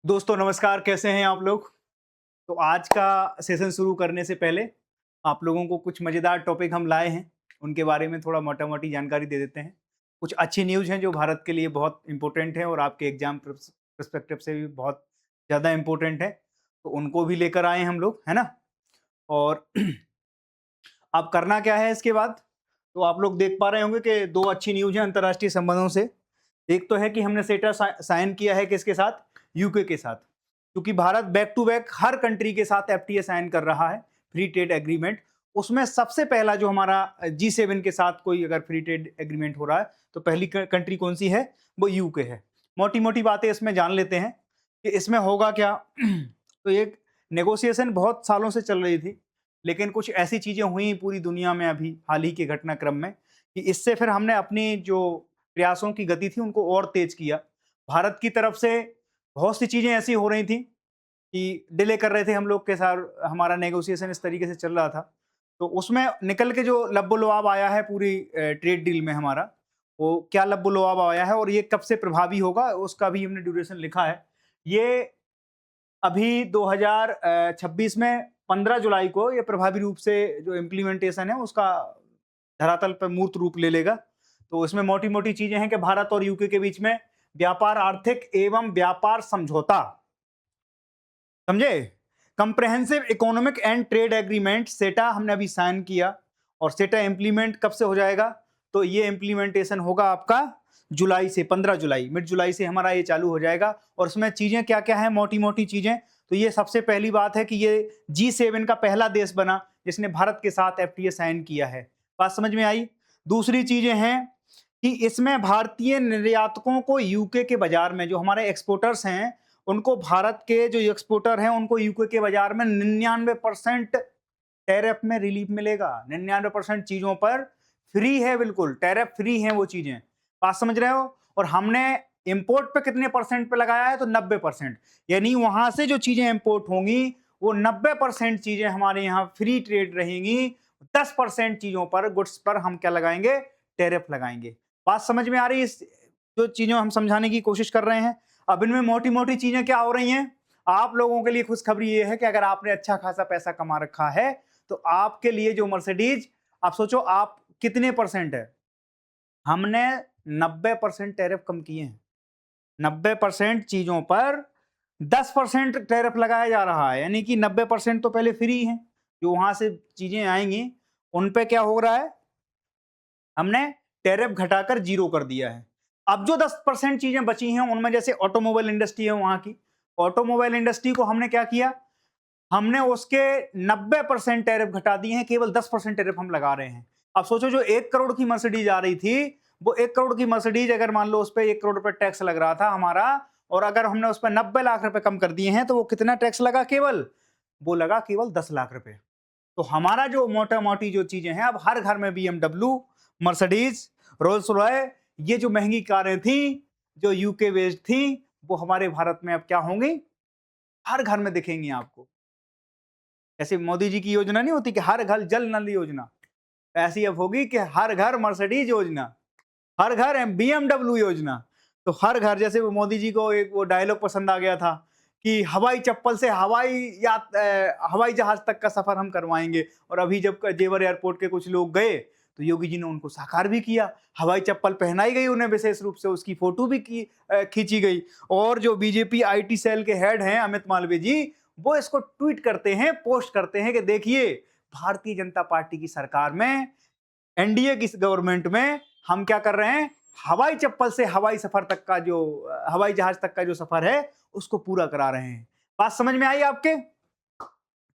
दोस्तों नमस्कार, कैसे हैं आप लोग? तो आज का सेशन शुरू करने से पहले आप लोगों को कुछ मज़ेदार टॉपिक हम लाए हैं, उनके बारे में थोड़ा मोटा-मोटी जानकारी दे देते हैं। कुछ अच्छी न्यूज़ हैं जो भारत के लिए बहुत इम्पोर्टेंट है और आपके एग्ज़ाम पर्सपेक्टिव से भी बहुत ज़्यादा इम्पोर्टेंट है, तो उनको भी लेकर आए हैं हम लोग, है ना? और अब करना क्या है इसके बाद? तो आप लोग देख पा रहे होंगे कि 2 अच्छी न्यूज़ हैं अंतर्राष्ट्रीय संबंधों से। एक तो है कि हमने सेटा साइन किया है किसके साथ? यूके के साथ। क्योंकि भारत बैक टू बैक हर कंट्री के साथ एफटीए साइन कर रहा है, फ्री ट्रेड एग्रीमेंट। उसमें सबसे पहला जो हमारा जी7 के साथ कोई अगर फ्री ट्रेड एग्रीमेंट हो रहा है, तो पहली कंट्री कौन सी है? वो यूके है। मोटी-मोटी बातें इसमें जान लेते हैं कि इसमें होगा क्या? तो एक नेगोशिएशन बहुत सालों से चल रही थी, लेकिन कुछ ऐसी चीज़ें हुई पूरी दुनिया में अभी हाल ही के घटनाक्रम में कि इससे फिर हमने अपनी जो प्रयासों की गति थी उनको और तेज किया। भारत की तरफ से बहुत सी चीज़ें ऐसी हो रही थी कि डिले कर रहे थे हम लोग के साथ, हमारा नेगोशिएशन इस तरीके से चल रहा था। तो उसमें निकल के जो लब्बो-लुआब आया है पूरी ट्रेड डील में हमारा, वो क्या लब्बो-लुआब आया है और ये कब से प्रभावी होगा उसका भी हमने ड्यूरेशन लिखा है। ये अभी 2026 में 15 जुलाई को ये प्रभावी रूप से जो इम्प्लीमेंटेशन है उसका धरातल पर मूर्त रूप ले लेगा। तो इसमें मोटी-मोटी चीज़ें हैं कि भारत और यूके के बीच में व्यापार आर्थिक एवं व्यापार समझौता, समझे? Comprehensive economic and trade agreement सेटा हमने अभी साइन किया और सेटा इम्प्लीमेंट कब से हो जाएगा? तो ये इम्प्लीमेंटेशन होगा आपका जुलाई से, 15 जुलाई, मिड जुलाई से हमारा ये चालू हो जाएगा और उसमें चीज़ें क्या-क्या हैं, मोटी-मोटी चीज़ें। तो ये सबसे पहली बात है कि ये जी7 का पहला देश बना जिसने भारत के साथ एफटीए साइन किया है। बात समझ में आई? दूसरी चीज़ें हैं कि इसमें भारतीय निर्यातकों को यूके के बाज़ार में जो हमारे एक्सपोर्टर्स हैं, उनको भारत के जो एक्सपोर्टर हैं, उनको यूके के बाज़ार में 99% टैरिफ में रिलीफ मिलेगा। 99% चीज़ों पर फ्री है, बिल्कुल टैरिफ फ्री हैं वो चीज़ें। बात समझ रहे हो? और हमने इम्पोर्ट पे कितने परसेंट पे लगाया है? तो 90%। यानी वहाँ से जो चीज़ें इम्पोर्ट होंगी, वो 90% चीज़ें हमारे यहाँ फ्री ट्रेड रहेंगी। 10% चीज़ों पर, गुड्स पर हम क्या लगाएँगे? टैरिफ लगाएँगे। बात समझ में आ रही है? इस जो चीज़ें हम समझाने की कोशिश कर रहे हैं। अब इनमें मोटी-मोटी चीज़ें क्या हो रही हैं? आप लोगों के लिए खुशखबरी ये है कि अगर आपने अच्छा खासा पैसा कमा रखा है, तो आपके लिए जो मर्सिडीज़, आप सोचो आप कितने परसेंट है? हमने 90% टैरिफ कम किए हैं। 90% चीज़ों पर 10% टैरिफ लगाया जा रहा है, यानी कि 90% तो पहले फ्री हैं। जो वहाँ से चीज़ें आएँगी, उन पे क्या हो रहा है? हमने टैरिफ घटाकर ज़ीरो कर दिया है। अब जो 10% चीज़ें बची हैं, उनमें जैसे ऑटोमोबाइल इंडस्ट्री है वहाँ की, ऑटोमोबाइल इंडस्ट्री को हमने क्या किया? हमने उसके 90% टैरिफ घटा दिए हैं, केवल 10% टैरिफ हम लगा रहे हैं। अब सोचो जो 1 करोड़ की मर्सिडीज़ आ रही थी, वो 1 करोड़ की मर्सिडीज़ अगर मान लो उस पे 1 करोड़ रुपए टैक्स लग रहा था हमारा, और अगर हमने उस पे 90 लाख रुपए कम कर दिए हैं, तो वो कितना टैक्स लगा केवल? वो लगा केवल 10 लाख रुपए। तो हमारा जो मोटा-मोटी जो चीज़ें हैं, अब हर घर में बीएमडब्ल्यू, मर्सिडीज़, रोल्स रॉय, ये जो महँगी कारें थीं, जो यूके बेस्ड थीं, वो हमारे भारत में अब क्या होंगी? हर घर में दिखेंगी आपको। ऐसे मोदी जी की योजना नहीं होती कि हर घर जल नल योजना, ऐसी अब होगी कि हर घर मर्सिडीज योजना, हर घर बीएमडब्ल्यू योजना। तो हर घर, जैसे वो मोदी जी को एक वो डायलॉग पसंद आ गया था कि हवाई चप्पल से हवाई जहाज तक का सफर हम करवाएंगे। और अभी जब जेवर एयरपोर्ट के कुछ लोग गए, तो योगी जी ने उनको साकार भी किया, हवाई चप्पल पहनाई गई उन्हें, विशेष रूप से उसकी फोटो भी खींची गई। और जो बीजेपी आईटी सेल के हेड हैं अमित मालवीय जी, वो इसको ट्वीट करते हैं, पोस्ट करते हैं कि देखिए, भारतीय जनता पार्टी की सरकार में, एनडीए की गवर्नमेंट में हम क्या कर रहे हैं? हवाई चप्पल से हवाई सफर तक का जो हवाई जहाज तक का जो सफर है, उसको पूरा करा रहे हैं। बात समझ में आई आपके?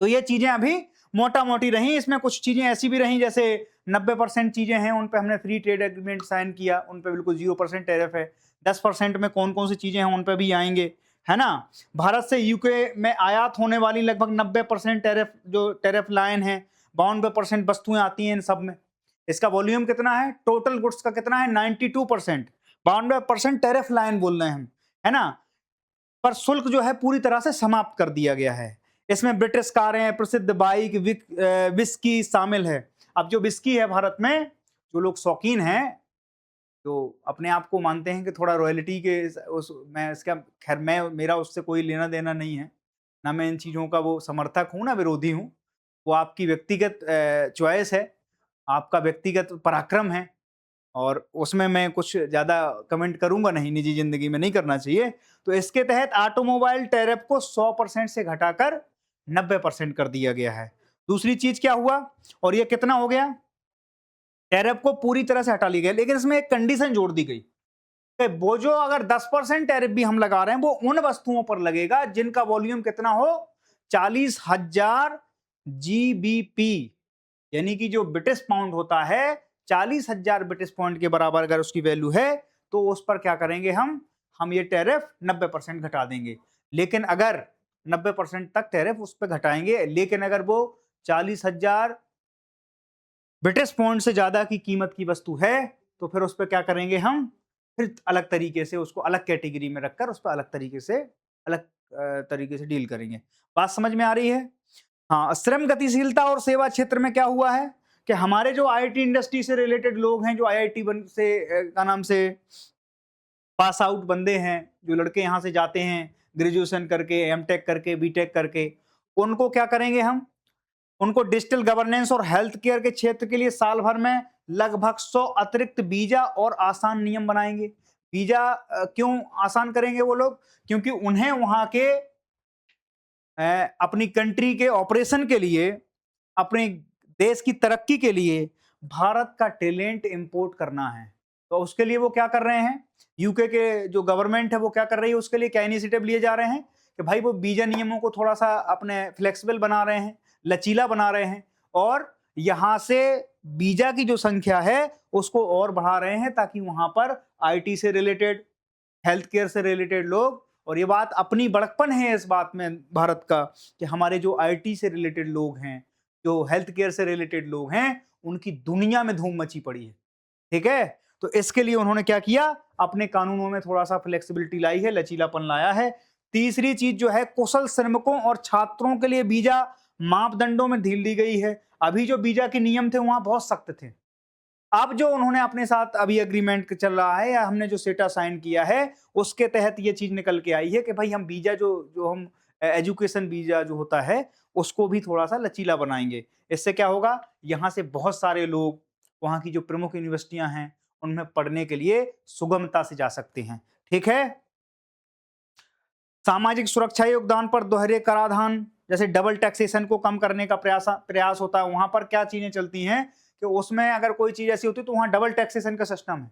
तो ये चीजें अभी मोटा-मोटी रही। इसमें कुछ चीजें ऐसी भी रही, जैसे 90% चीजें हैं उन पे हमने फ्री ट्रेड एग्रीमेंट साइन किया, उन पे बिल्कुल 0% टैरिफ है। 10% में कौन-कौन सी चीजें हैं उन पे भी आएँगे, है ना? भारत से यूके में आयात होने वाली लगभग 90% टैरिफ, जो टैरिफ लाइन है, 92% वस्तुएँ आती हैं इन सब में। इसका वॉल्यूम कितना है? टोटल गुड्स का कितना है? 92%। 92% टैरिफ लाइन बोल रहे हैं हम, है ना? पर शुल्क जो है पूरी तरह से समाप्त कर दिया गया है। इसमें ब्रिटिश कारें, प्रसिद्ध बाइक, विस्की शामिल है। अब जो विस्की है भारत में, जो लोग शौकीन हैं, जो अपने आप को मानते हैं कि थोड़ा रॉयल्टी के उस मैं इसका खैर मैं मेरा उससे कोई लेना देना नहीं है, ना मैं इन चीज़ों का वो समर्थक हूँ ना विरोधी हूँ। वो आपकी व्यक्तिगत चॉइस है, आपका व्यक्तिगत पराक्रम है और उसमें मैं कुछ ज़्यादा कमेंट करूँगा नहीं, निजी ज़िंदगी में नहीं करना चाहिए। तो इसके तहत ऑटोमोबाइल टैरिफ को 100% से घटाकर 90% कर दिया गया है। दूसरी चीज़ क्या हुआ और ये कितना हो गया? टैरिफ को पूरी तरह से हटा लिया गया, लेकिन इसमें एक कंडीशन जोड़ दी गई कि वो जो अगर 10% टैरिफ भी हम लगा रहे हैं, वो उन वस्तुओं पर लगेगा जिनका वॉल्यूम कितना हो 40,000 जीबीपी, यानी कि जो ब्रिटिश पाउंड होता है 40,000 ब्रिटिश पाउंड के बराबर अगर उसकी वैल्यू है, तो उस पर क्या करेंगे हम ये टैरिफ 90% घटा देंगे। लेकिन अगर 90% तक टैरिफ उस पर घटाएंगे, लेकिन अगर वो 40,000 ब्रिटिश पाउंड से ज्यादा की कीमत की वस्तु है, तो फिर उस पर क्या करेंगे हम, फिर अलग तरीके से उसको अलग कैटेगरी में रखकर उस पर अलग तरीके से डील करेंगे। बात समझ में आ रही है? हाँ, श्रम गतिशीलता और सेवा क्षेत्र में क्या हुआ है कि हमारे जो आईटी इंडस्ट्री से रिलेटेड लोग हैं, जो आईआईटी का नाम से पास आउट बंदे हैं, जो लड़के यहाँ से जाते हैं ग्रेजुएशन करके, एमटेक करके, बीटेक करके, उनको क्या करेंगे हम, उनको डिजिटल गवर्नेंस और हेल्थ केयर के क्षेत्र के लिए साल भर में लगभग 100 अतिरिक्त वीजा और आसान नियम बनाएंगे। वीजा क्यों आसान करेंगे वो लोग? क्योंकि उन्हें वहां के अपनी कंट्री के ऑपरेशन के लिए, अपने देश की तरक्की के लिए भारत का टैलेंट इंपोर्ट करना है। तो उसके लिए वो क्या कर रहे हैं, यूके के जो गवर्नमेंट है वो क्या कर रही है, उसके लिए क्या इनिशिएटिव लिए जा रहे हैं कि भाई वो वीजा नियमों को थोड़ा सा अपने फ्लेक्सिबल बना रहे हैं, लचीला बना रहे हैं, और यहां से वीजा की जो संख्या है उसको और बढ़ा रहे हैं, ताकि वहां पर आईटी से रिलेटेड, हेल्थ केयर से रिलेटेड लोग, और ये बात अपनी बड़कपन है इस बात में भारत का कि हमारे जो आईटी से रिलेटेड लोग हैं, जो हेल्थ केयर से रिलेटेड लोग हैं, उनकी दुनिया में धूम मची पड़ी है। ठीक है, तो इसके लिए उन्होंने क्या किया, अपने कानूनों में थोड़ा सा फ्लेक्सिबिलिटी लाई है, लचीलापन लाया है। तीसरी चीज जो है, कुशल श्रमिकों और छात्रों के लिए वीजा मापदंडों में ढील दी गई है। अभी जो वीजा के नियम थे वहां बहुत सख्त थे। अब जो उन्होंने अपने साथ अभी एग्रीमेंट चल रहा है, या हमने जो सेटा साइन किया है, उसके तहत ये चीज निकल के आई है कि भाई हम वीजा जो जो हम एजुकेशन वीजा जो होता है उसको भी थोड़ा सा लचीला बनाएंगे। इससे क्या होगा, यहाँ से बहुत सारे लोग वहाँ की जो प्रमुख यूनिवर्सिटियां हैं उनमें पढ़ने के लिए सुगमता से जा सकते हैं। ठीक है, सामाजिक सुरक्षा योगदान पर दोहरे कराधान, जैसे डबल टैक्सेशन को कम करने का प्रयास होता है, वहां पर क्या चीजें चलती हैं कि उसमें अगर कोई चीज ऐसी होती है तो वहां डबल टैक्सेशन का सिस्टम है,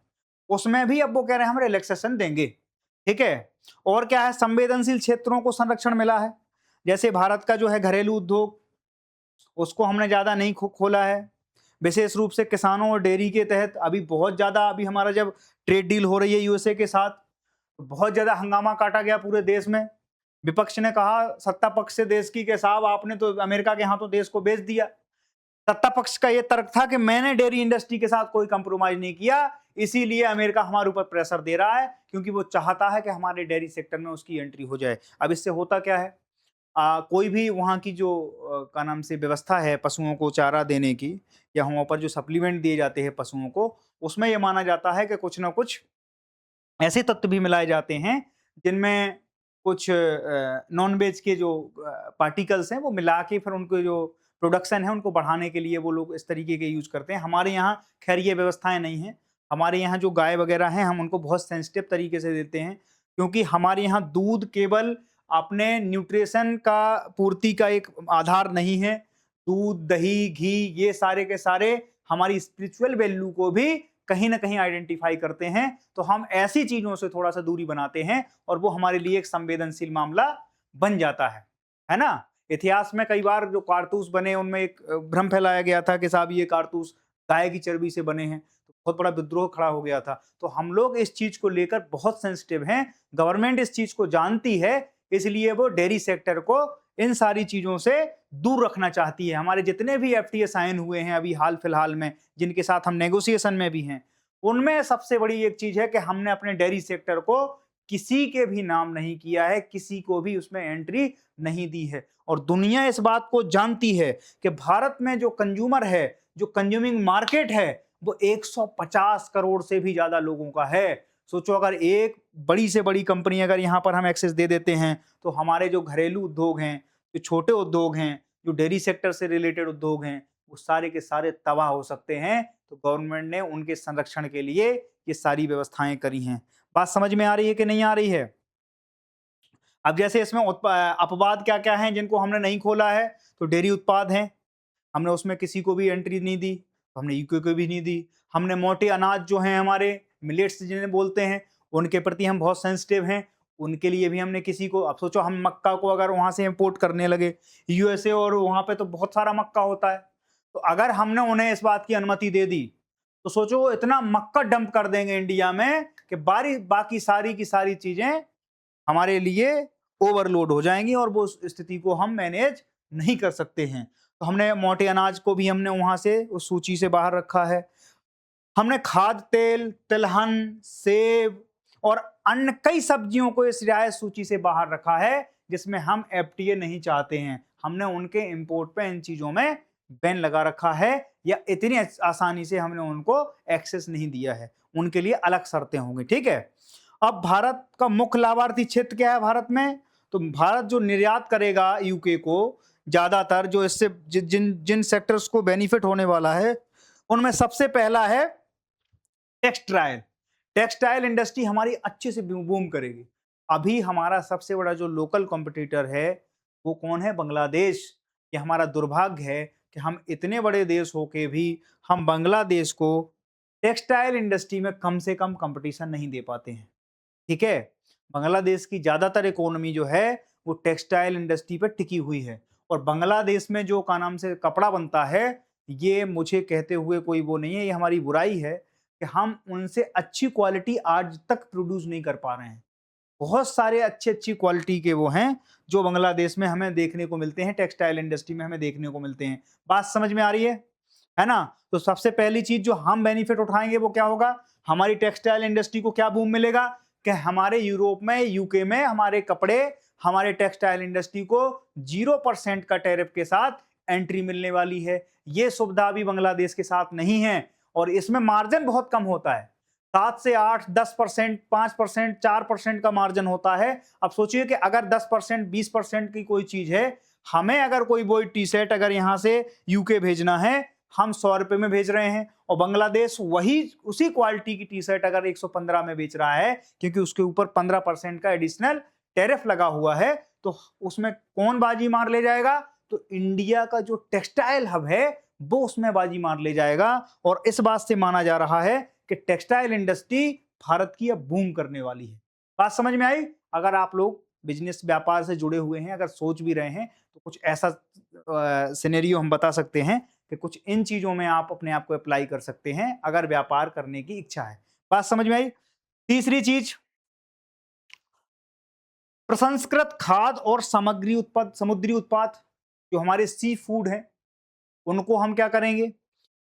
उसमें भी अब वो कह रहे हैं हम रिलैक्सेशन देंगे। ठीक है, और क्या है, संवेदनशील क्षेत्रों को संरक्षण मिला है, जैसे भारत का जो है घरेलू उद्योग, उसको हमने ज्यादा नहीं खोला है। विशेष रूप से किसानों और डेयरी के तहत अभी बहुत ज्यादा, अभी हमारा जब ट्रेड डील हो रही है यूएसए के साथ, तो बहुत ज्यादा हंगामा काटा गया पूरे देश में। विपक्ष ने कहा सत्ता पक्ष से देश की, के साहब आपने तो अमेरिका के हाथों देश को बेच दिया। सत्ता पक्ष का यह तर्क था कि मैंने डेयरी इंडस्ट्री के साथ कोई कंप्रोमाइज नहीं किया, इसीलिए अमेरिका हमारे ऊपर प्रेशर दे रहा है, क्योंकि वो चाहता है कि हमारे डेयरी सेक्टर में उसकी एंट्री हो जाए। अब इससे होता क्या है, कोई भी वहाँ की जो का नाम से व्यवस्था है पशुओं को चारा देने की, या वहाँ पर जो सप्लीमेंट दिए जाते हैं पशुओं को, उसमें यह माना जाता है कि कुछ ना कुछ ऐसे तत्व भी मिलाए जाते हैं जिनमें कुछ नॉन वेज के जो पार्टिकल्स हैं वो मिला के फिर उनको जो प्रोडक्शन है उनको बढ़ाने के लिए वो लोग इस तरीके के यूज करते हैं। हमारे यहाँ खैर ये व्यवस्थाएं नहीं हैं। हमारे यहाँ जो गाय वगैरह हैं हम उनको बहुत सेंसिटिव तरीके से देते हैं, क्योंकि हमारे यहाँ दूध केवल अपने न्यूट्रिशन का पूर्ति का एक आधार नहीं है। दूध, दही, घी, ये सारे के सारे हमारी स्पिरिचुअल वैल्यू को भी कहीं ना कहीं आइडेंटिफाई करते हैं। तो हम ऐसी चीजों से थोड़ा सा दूरी बनाते हैं और वो हमारे लिए एक संवेदनशील मामला बन जाता है ना। इतिहास में कई बार जो कारतूस बने उनमें एक भ्रम फैलाया गया था कि साहब ये कारतूस गाय की चर्बी से बने हैं, तो बहुत बड़ा विद्रोह खड़ा हो गया था। तो हम लोग इस चीज को लेकर बहुत सेंसिटिव हैं, गवर्नमेंट इस चीज को जानती है, इसलिए वो डेयरी सेक्टर को इन सारी चीजों से दूर रखना चाहती है। हमारे जितने भी एफटीए साइन हुए हैं अभी हाल फिलहाल में, जिनके साथ हम नेगोशिएशन में भी हैं, उनमें सबसे बड़ी एक चीज है कि हमने अपने डेयरी सेक्टर को किसी के भी नाम नहीं किया है, किसी को भी उसमें एंट्री नहीं दी है। और दुनिया इस बात को जानती है कि भारत में जो कंज्यूमर है, जो कंज्यूमिंग मार्केट है, वो 150 करोड़ से भी ज्यादा लोगों का है। सोचो अगर एक बड़ी से बड़ी कंपनी अगर यहाँ पर हम एक्सेस दे देते हैं तो हमारे जो घरेलू उद्योग हैं, जो छोटे उद्योग हैं, जो डेयरी सेक्टर से रिलेटेड उद्योग हैं, वो सारे के सारे तबाह हो सकते हैं। तो गवर्नमेंट ने उनके संरक्षण के लिए ये सारी व्यवस्थाएं करी हैं। बात समझ में आ रही है कि नहीं आ रही है? अब जैसे इसमें अपवाद क्या क्या हैं जिनको हमने नहीं खोला है, तो डेयरी उत्पाद हैं, हमने उसमें किसी को भी एंट्री नहीं दी, तो हमने यूके को भी नहीं दी। हमने मोटे अनाज जो हैं हमारे मिलेट्स जिन्हें बोलते हैं, उनके प्रति हम बहुत सेंसिटिव हैं, उनके लिए भी हमने किसी को, अब सोचो हम मक्का को अगर वहां से इंपोर्ट करने लगे यूएसए, और वहां पे तो बहुत सारा मक्का होता है, तो अगर हमने उन्हें इस बात की अनुमति दे दी तो सोचो वो इतना मक्का डंप कर देंगे इंडिया में कि बाकी सारी की सारी चीजें हमारे लिए ओवरलोड हो जाएंगी और वो स्थिति को हम मैनेज नहीं कर सकते हैं। तो हमने मोटे अनाज को भी हमने वहां से उस सूची से बाहर रखा है। हमने खाद्य तेल, तिलहन, सेब और अन्य कई सब्जियों को इस रियायत सूची से बाहर रखा है जिसमें हम एफटीए नहीं चाहते हैं। हमने उनके इंपोर्ट पे इन चीजों में बैन लगा रखा है, या इतनी आसानी से हमने उनको एक्सेस नहीं दिया है, उनके लिए अलग शर्तें होंगी। ठीक है। अब भारत का मुख्य लाभार्थी क्षेत्र क्या है भारत में? तो भारत जो निर्यात करेगा यूके को, ज्यादातर जो इससे जिन जिन सेक्टर्स को बेनिफिट होने वाला है उनमें सबसे पहला है टेक्सटाइल। टेक्सटाइल इंडस्ट्री हमारी अच्छे से बूम करेगी। अभी हमारा सबसे बड़ा जो लोकल कॉम्पिटिटर है वो कौन है? बांग्लादेश। ये हमारा दुर्भाग्य है कि हम इतने बड़े देश होके भी हम बांग्लादेश को टेक्सटाइल इंडस्ट्री में कम से कम कंपटीशन नहीं दे पाते हैं। ठीक है। बांग्लादेश की ज्यादातर इकोनॉमी जो है वो टेक्सटाइल इंडस्ट्री पर टिकी हुई है, और बांग्लादेश में जो का नाम से कपड़ा बनता है, ये मुझे कहते हुए कोई वो नहीं है, ये हमारी बुराई है कि हम उनसे अच्छी क्वालिटी आज तक प्रोड्यूस नहीं कर पा रहे हैं। बहुत सारे अच्छी क्वालिटी के वो हैं जो बांग्लादेश में हमें देखने को मिलते हैं, टेक्सटाइल इंडस्ट्री में हमें देखने को मिलते हैं। बात समझ में आ रही है ना? तो सबसे पहली चीज जो हम बेनिफिट उठाएंगे वो क्या होगा? हमारी टेक्सटाइल इंडस्ट्री को क्या बूम मिलेगा कि हमारे यूरोप में, यूके में हमारे कपड़े, हमारे टेक्सटाइल इंडस्ट्री को 0% का टैरिफ के साथ एंट्री मिलने वाली है। ये सुविधा भी बांग्लादेश के साथ नहीं है, और इसमें मार्जिन बहुत कम होता है, 7 से 8, 10%, 5%, 4% का मार्जिन होता है। अब सोचिए कि अगर 10%, 20% की कोई चीज है, हमें अगर कोई वही टी शर्ट अगर यहां से यूके भेजना है, हम 100 रुपए में भेज रहे हैं, और बांग्लादेश वही उसी क्वालिटी की टी शर्ट अगर 115 में बेच रहा है, क्योंकि उसके ऊपर 15% का एडिशनल टैरिफ लगा हुआ है, तो उसमें कौन बाजी मार ले जाएगा? तो इंडिया का जो टेक्सटाइल हब है वो उसमें बाजी मार ले जाएगा। और इस बात से माना जा रहा है कि टेक्सटाइल इंडस्ट्री भारत की अब बूम करने वाली है। बात समझ में आई? अगर आप लोग बिजनेस व्यापार से जुड़े हुए हैं, अगर सोच भी रहे हैं, तो कुछ ऐसा सिनेरियो हम बता सकते हैं कि कुछ इन चीजों में आप अपने आप को अप्लाई कर सकते हैं अगर व्यापार करने की इच्छा है। बात समझ में आई? तीसरी चीज, प्रसंस्कृत खाद्य और सामग्री उत्पाद, समुद्री उत्पाद जो हमारे सी फूड हैं, उनको हम क्या करेंगे?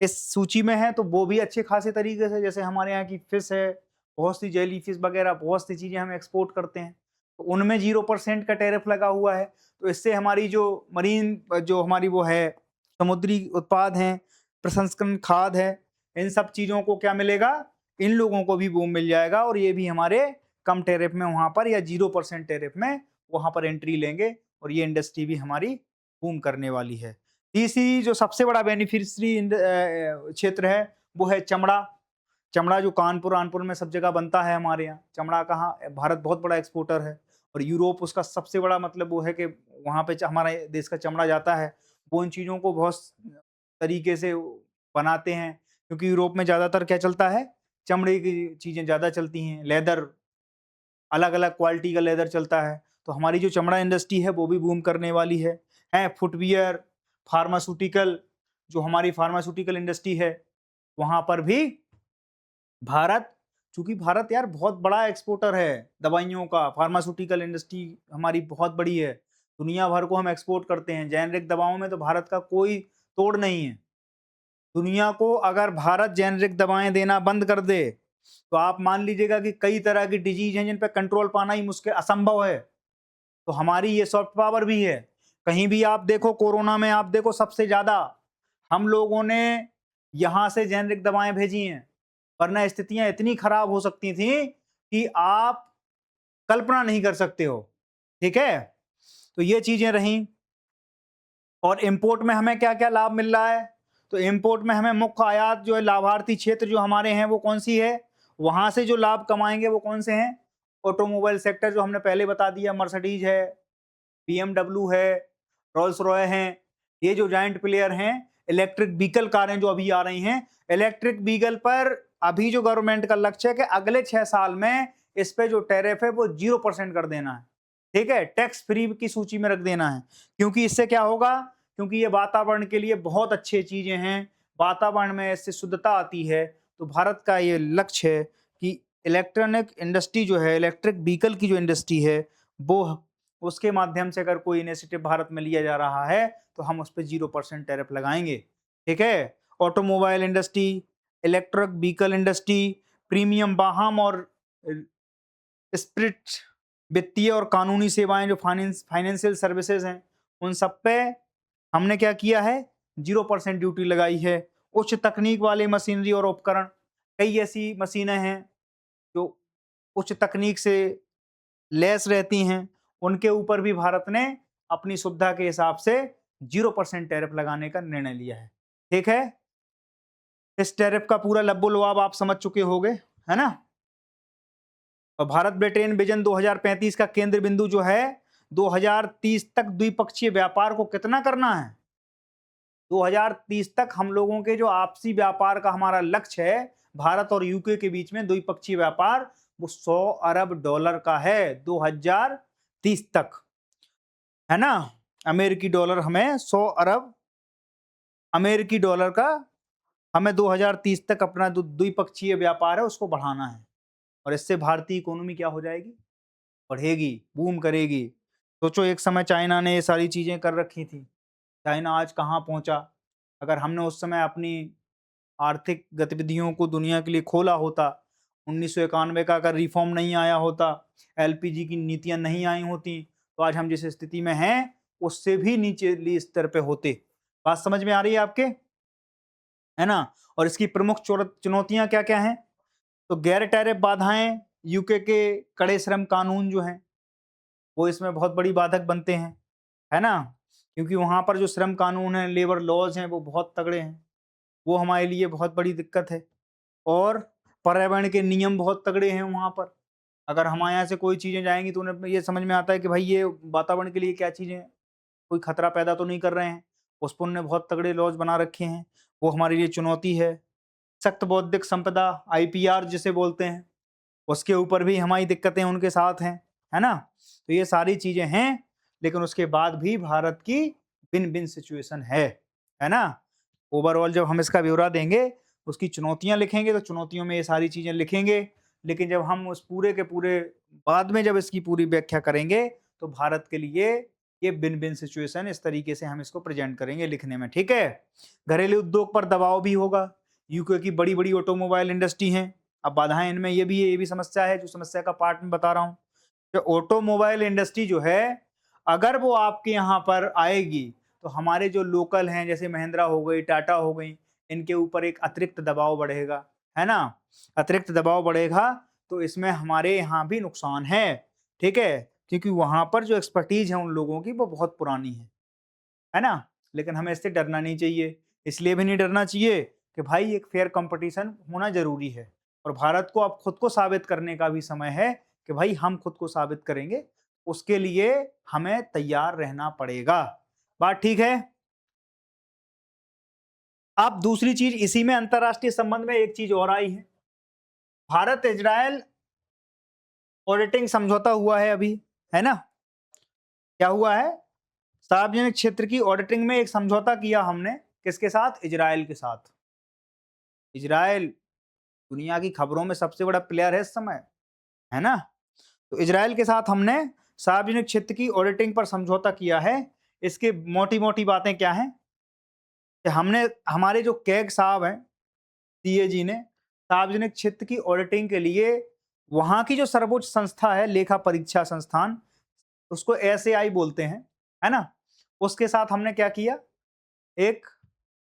इस सूची में है तो वो भी अच्छे खासे तरीके से, जैसे हमारे यहाँ की फिश है, बहुत सी जेली फिश वगैरह, बहुत सी चीजें हम एक्सपोर्ट करते हैं, तो उनमें 0% का टैरिफ लगा हुआ है। तो इससे हमारी जो मरीन, जो हमारी वो है समुद्री उत्पाद हैं, प्रसंस्करण खाद्य है, इन सब चीजों को क्या मिलेगा? इन लोगों को भी बूम मिल जाएगा, और ये भी हमारे कम टैरिफ में वहां पर, या 0% टैरिफ में वहां पर एंट्री लेंगे, और ये इंडस्ट्री भी हमारी बूम करने वाली है। तीसरी जो सबसे बड़ा बेनिफिशियरी क्षेत्र है वो है चमड़ा। चमड़ा जो कानपुर में सब जगह बनता है हमारे यहाँ। चमड़ा कहाँ? भारत बहुत बड़ा एक्सपोर्टर है, और यूरोप उसका सबसे बड़ा मतलब वो है कि वहाँ पे हमारा देश का चमड़ा जाता है। वो इन चीज़ों को बहुत तरीके से बनाते हैं, क्योंकि यूरोप में ज़्यादातर क्या चलता है? चमड़े की चीज़ें ज़्यादा चलती हैं, लेदर, अलग अलग क्वालिटी का लेदर चलता है। तो हमारी जो चमड़ा इंडस्ट्री है वो भी बूम करने वाली है। फुटवियर, फार्मास्यूटिकल, जो हमारी फार्मास्यूटिकल इंडस्ट्री है, वहां पर भी भारत, चूंकि भारत यार बहुत बड़ा एक्सपोर्टर है दवाइयों का, फार्मास्यूटिकल इंडस्ट्री हमारी बहुत बड़ी है, दुनिया भर को हम एक्सपोर्ट करते हैं। जेनरिक दवाओं में तो भारत का कोई तोड़ नहीं है। दुनिया को अगर भारत जेनरिक दवाएं देना बंद कर दे तो आप मान लीजिएगा कि कई तरह की डिजीज हैं जिन पर कंट्रोल पाना ही मुश्किल, असंभव है। तो हमारी ये सॉफ्ट पावर भी है। कहीं भी आप देखो, कोरोना में आप देखो, सबसे ज्यादा हम लोगों ने यहाँ से जेनरिक दवाएं भेजी हैं, वरना स्थितियां इतनी खराब हो सकती थी कि आप कल्पना नहीं कर सकते हो। ठीक है, तो ये चीजें रहीं। और इंपोर्ट में हमें क्या क्या लाभ मिल रहा है? तो इंपोर्ट में हमें मुख्य आयात जो है, लाभार्थी क्षेत्र जो हमारे हैं वो कौन सी है, वहां से जो लाभ कमाएंगे वो कौन से हैं? ऑटोमोबाइल सेक्टर जो हमने पहले बता दिया, मर्सिडीज है, बीएमडब्ल्यू है, रोल्स रॉय हैं, ये जो जायंट प्लेयर हैं। इलेक्ट्रिक व्हीकल कारें जो अभी आ रही हैं, इलेक्ट्रिक व्हीकल पर अभी जो गवर्नमेंट का लक्ष्य है कि अगले 6 साल में इस पे जो टैरिफ है वो 0% कर देना है। ठीक है, टैक्स फ्री की सूची में रख देना है। क्योंकि इससे क्या होगा? क्योंकि ये वातावरण के लिए बहुत अच्छी चीजें हैं, वातावरण में इससे शुद्धता आती है। तो भारत का ये लक्ष्य है कि इलेक्ट्रॉनिक इंडस्ट्री जो है, इलेक्ट्रिक व्हीकल की जो इंडस्ट्री है, वो उसके माध्यम से अगर कोई इनिशिएटिव भारत में लिया जा रहा है तो हम उस पर 0% टैरिफ लगाएंगे। ठीक है, automobile industry, electric vehicle industry, premium वाहन और स्प्रिट, वित्तीय और कानूनी सेवाएं जो फाइनेंशियल सर्विसेज हैं, उन सब पे हमने क्या किया है? 0% ड्यूटी लगाई है। उच्च तकनीक वाले मशीनरी और उपकरण, कई ऐसी मशीनें हैं जो उच्च तकनीक से लेस रहती हैं, उनके ऊपर भी भारत ने अपनी सुविधा के हिसाब से 0% टैरिफ लगाने का निर्णय लिया है। ठीक है, इस टैरिफ का पूरा लब्बो लुआब आप समझ चुके होंगे, है ना? और भारत ब्रिटेन विजन 2035 का केंद्र बिंदु जो है, 2030 तक द्विपक्षीय व्यापार को कितना करना है? 2030 तक हम लोगों के जो आपसी व्यापार का हमारा लक्ष्य है, भारत और यूके के बीच में द्विपक्षीय व्यापार, वो $100 अरब का है 2030 तक, है ना? अमेरिकी डॉलर हमें 100 अरब अमेरिकी डॉलर का हमें 2030 तक अपना द्विपक्षीय व्यापार है उसको बढ़ाना है। और इससे भारतीय इकोनॉमी क्या हो जाएगी? बढ़ेगी, बूम करेगी। सोचो, एक समय चाइना ने ये सारी चीजें कर रखी थी, चाइना आज कहाँ पहुंचा? अगर हमने उस समय अपनी आर्थिक गतिविधियों को दुनिया के लिए खोला होता, 1991 का अगर रिफॉर्म नहीं आया होता, एलपीजी की नीतियां नहीं आई होती, तो आज हम जिस स्थिति में हैं उससे भी नीचे स्तर पे होते। बात समझ में आ रही है आपके, है ना? और इसकी प्रमुख चुनौतियां क्या क्या हैं? तो गैर टैरिफ बाधाएं, यूके के कड़े श्रम कानून जो हैं वो इसमें बहुत बड़ी बाधक बनते हैं, है ना? क्योंकि वहां पर जो श्रम कानून है, लेबर लॉज हैं, वो बहुत तगड़े हैं, वो हमारे लिए बहुत बड़ी दिक्कत है। और पर्यावरण के नियम बहुत तगड़े हैं वहाँ पर। अगर हमारे यहाँ से कोई चीज़ें जाएँगी तो उन्हें ये समझ में आता है कि भाई ये वातावरण के लिए क्या चीज़ें हैं, कोई खतरा पैदा तो नहीं कर रहे हैं। उस पर उन्होंने बहुत तगड़े लॉज बना रखे हैं, वो हमारे लिए चुनौती है। सख्त बौद्धिक संपदा, आईपीआर जिसे बोलते हैं, उसके ऊपर भी हमारी दिक्कतें उनके साथ हैं, है ना? तो ये सारी चीज़ें हैं, लेकिन उसके बाद भी भारत की विन-विन सिचुएशन है ना? ओवरऑल जब हम इसका ब्यौरा देंगे, उसकी चुनौतियाँ लिखेंगे, तो चुनौतियों में ये सारी चीज़ें लिखेंगे, लेकिन जब हम उस पूरे के पूरे बाद में जब इसकी पूरी व्याख्या करेंगे, तो भारत के लिए ये विन-विन सिचुएशन इस तरीके से हम इसको प्रेज़ेंट करेंगे लिखने में, ठीक है? घरेलू उद्योग पर दबाव भी होगा, यूके की बड़ी-बड़ी ऑटोमोबाइल इंडस्ट्री हैं, अब बाधाएँ इनमें ये भी समस्या है, जो समस्या का पार्ट मैं बता रहा हूँ। कि ऑटोमोबाइल इंडस्ट्री जो है, अगर वो आपके यहाँ पर आएगी, तो हमारे जो लोकल हैं, जैसे महिंद्रा हो गई, टाटा हो गई, इनके ऊपर एक अतिरिक्त दबाव बढ़ेगा, है ना? अतिरिक्त दबाव बढ़ेगा, तो इसमें हमारे यहाँ भी नुकसान है, ठीक है? क्योंकि वहाँ पर जो एक्सपर्टीज़ है उन लोगों की, वो बहुत पुरानी है ना? लेकिन हमें इससे डरना नहीं चाहिए, इसलिए भी नहीं डरना चाहिए कि भाई एक फेयर कॉम्पिटिशन होना ज़रूरी है, और भारत को अब खुद को साबित करने का भी समय है कि भाई हम खुद को साबित करेंगे, उसके लिए हमें तैयार रहना पड़ेगा। बात ठीक है? अब दूसरी चीज इसी में अंतर्राष्ट्रीय संबंध में एक चीज और आई है। भारत इजराइल ऑडिटिंग समझौता हुआ है अभी, है ना? क्या हुआ है? सार्वजनिक क्षेत्र की ऑडिटिंग में एक समझौता किया हमने, किसके साथ? इजराइल के साथ। इजराइल दुनिया की खबरों में सबसे बड़ा प्लेयर है इस समय, है ना? तो इजराइल के साथ हमने सार्वजनिक क्षेत्र की ऑडिटिंग पर समझौता किया है। इसके मोटी-मोटी बातें क्या हैं कि हमने, हमारे जो कैग साहब हैं, सीएजी ने सार्वजनिक क्षेत्र की ऑडिटिंग के लिए वहाँ की जो सर्वोच्च संस्था है, लेखा परीक्षा संस्थान, उसको एसएआई बोलते हैं, है ना? उसके साथ हमने क्या किया? एक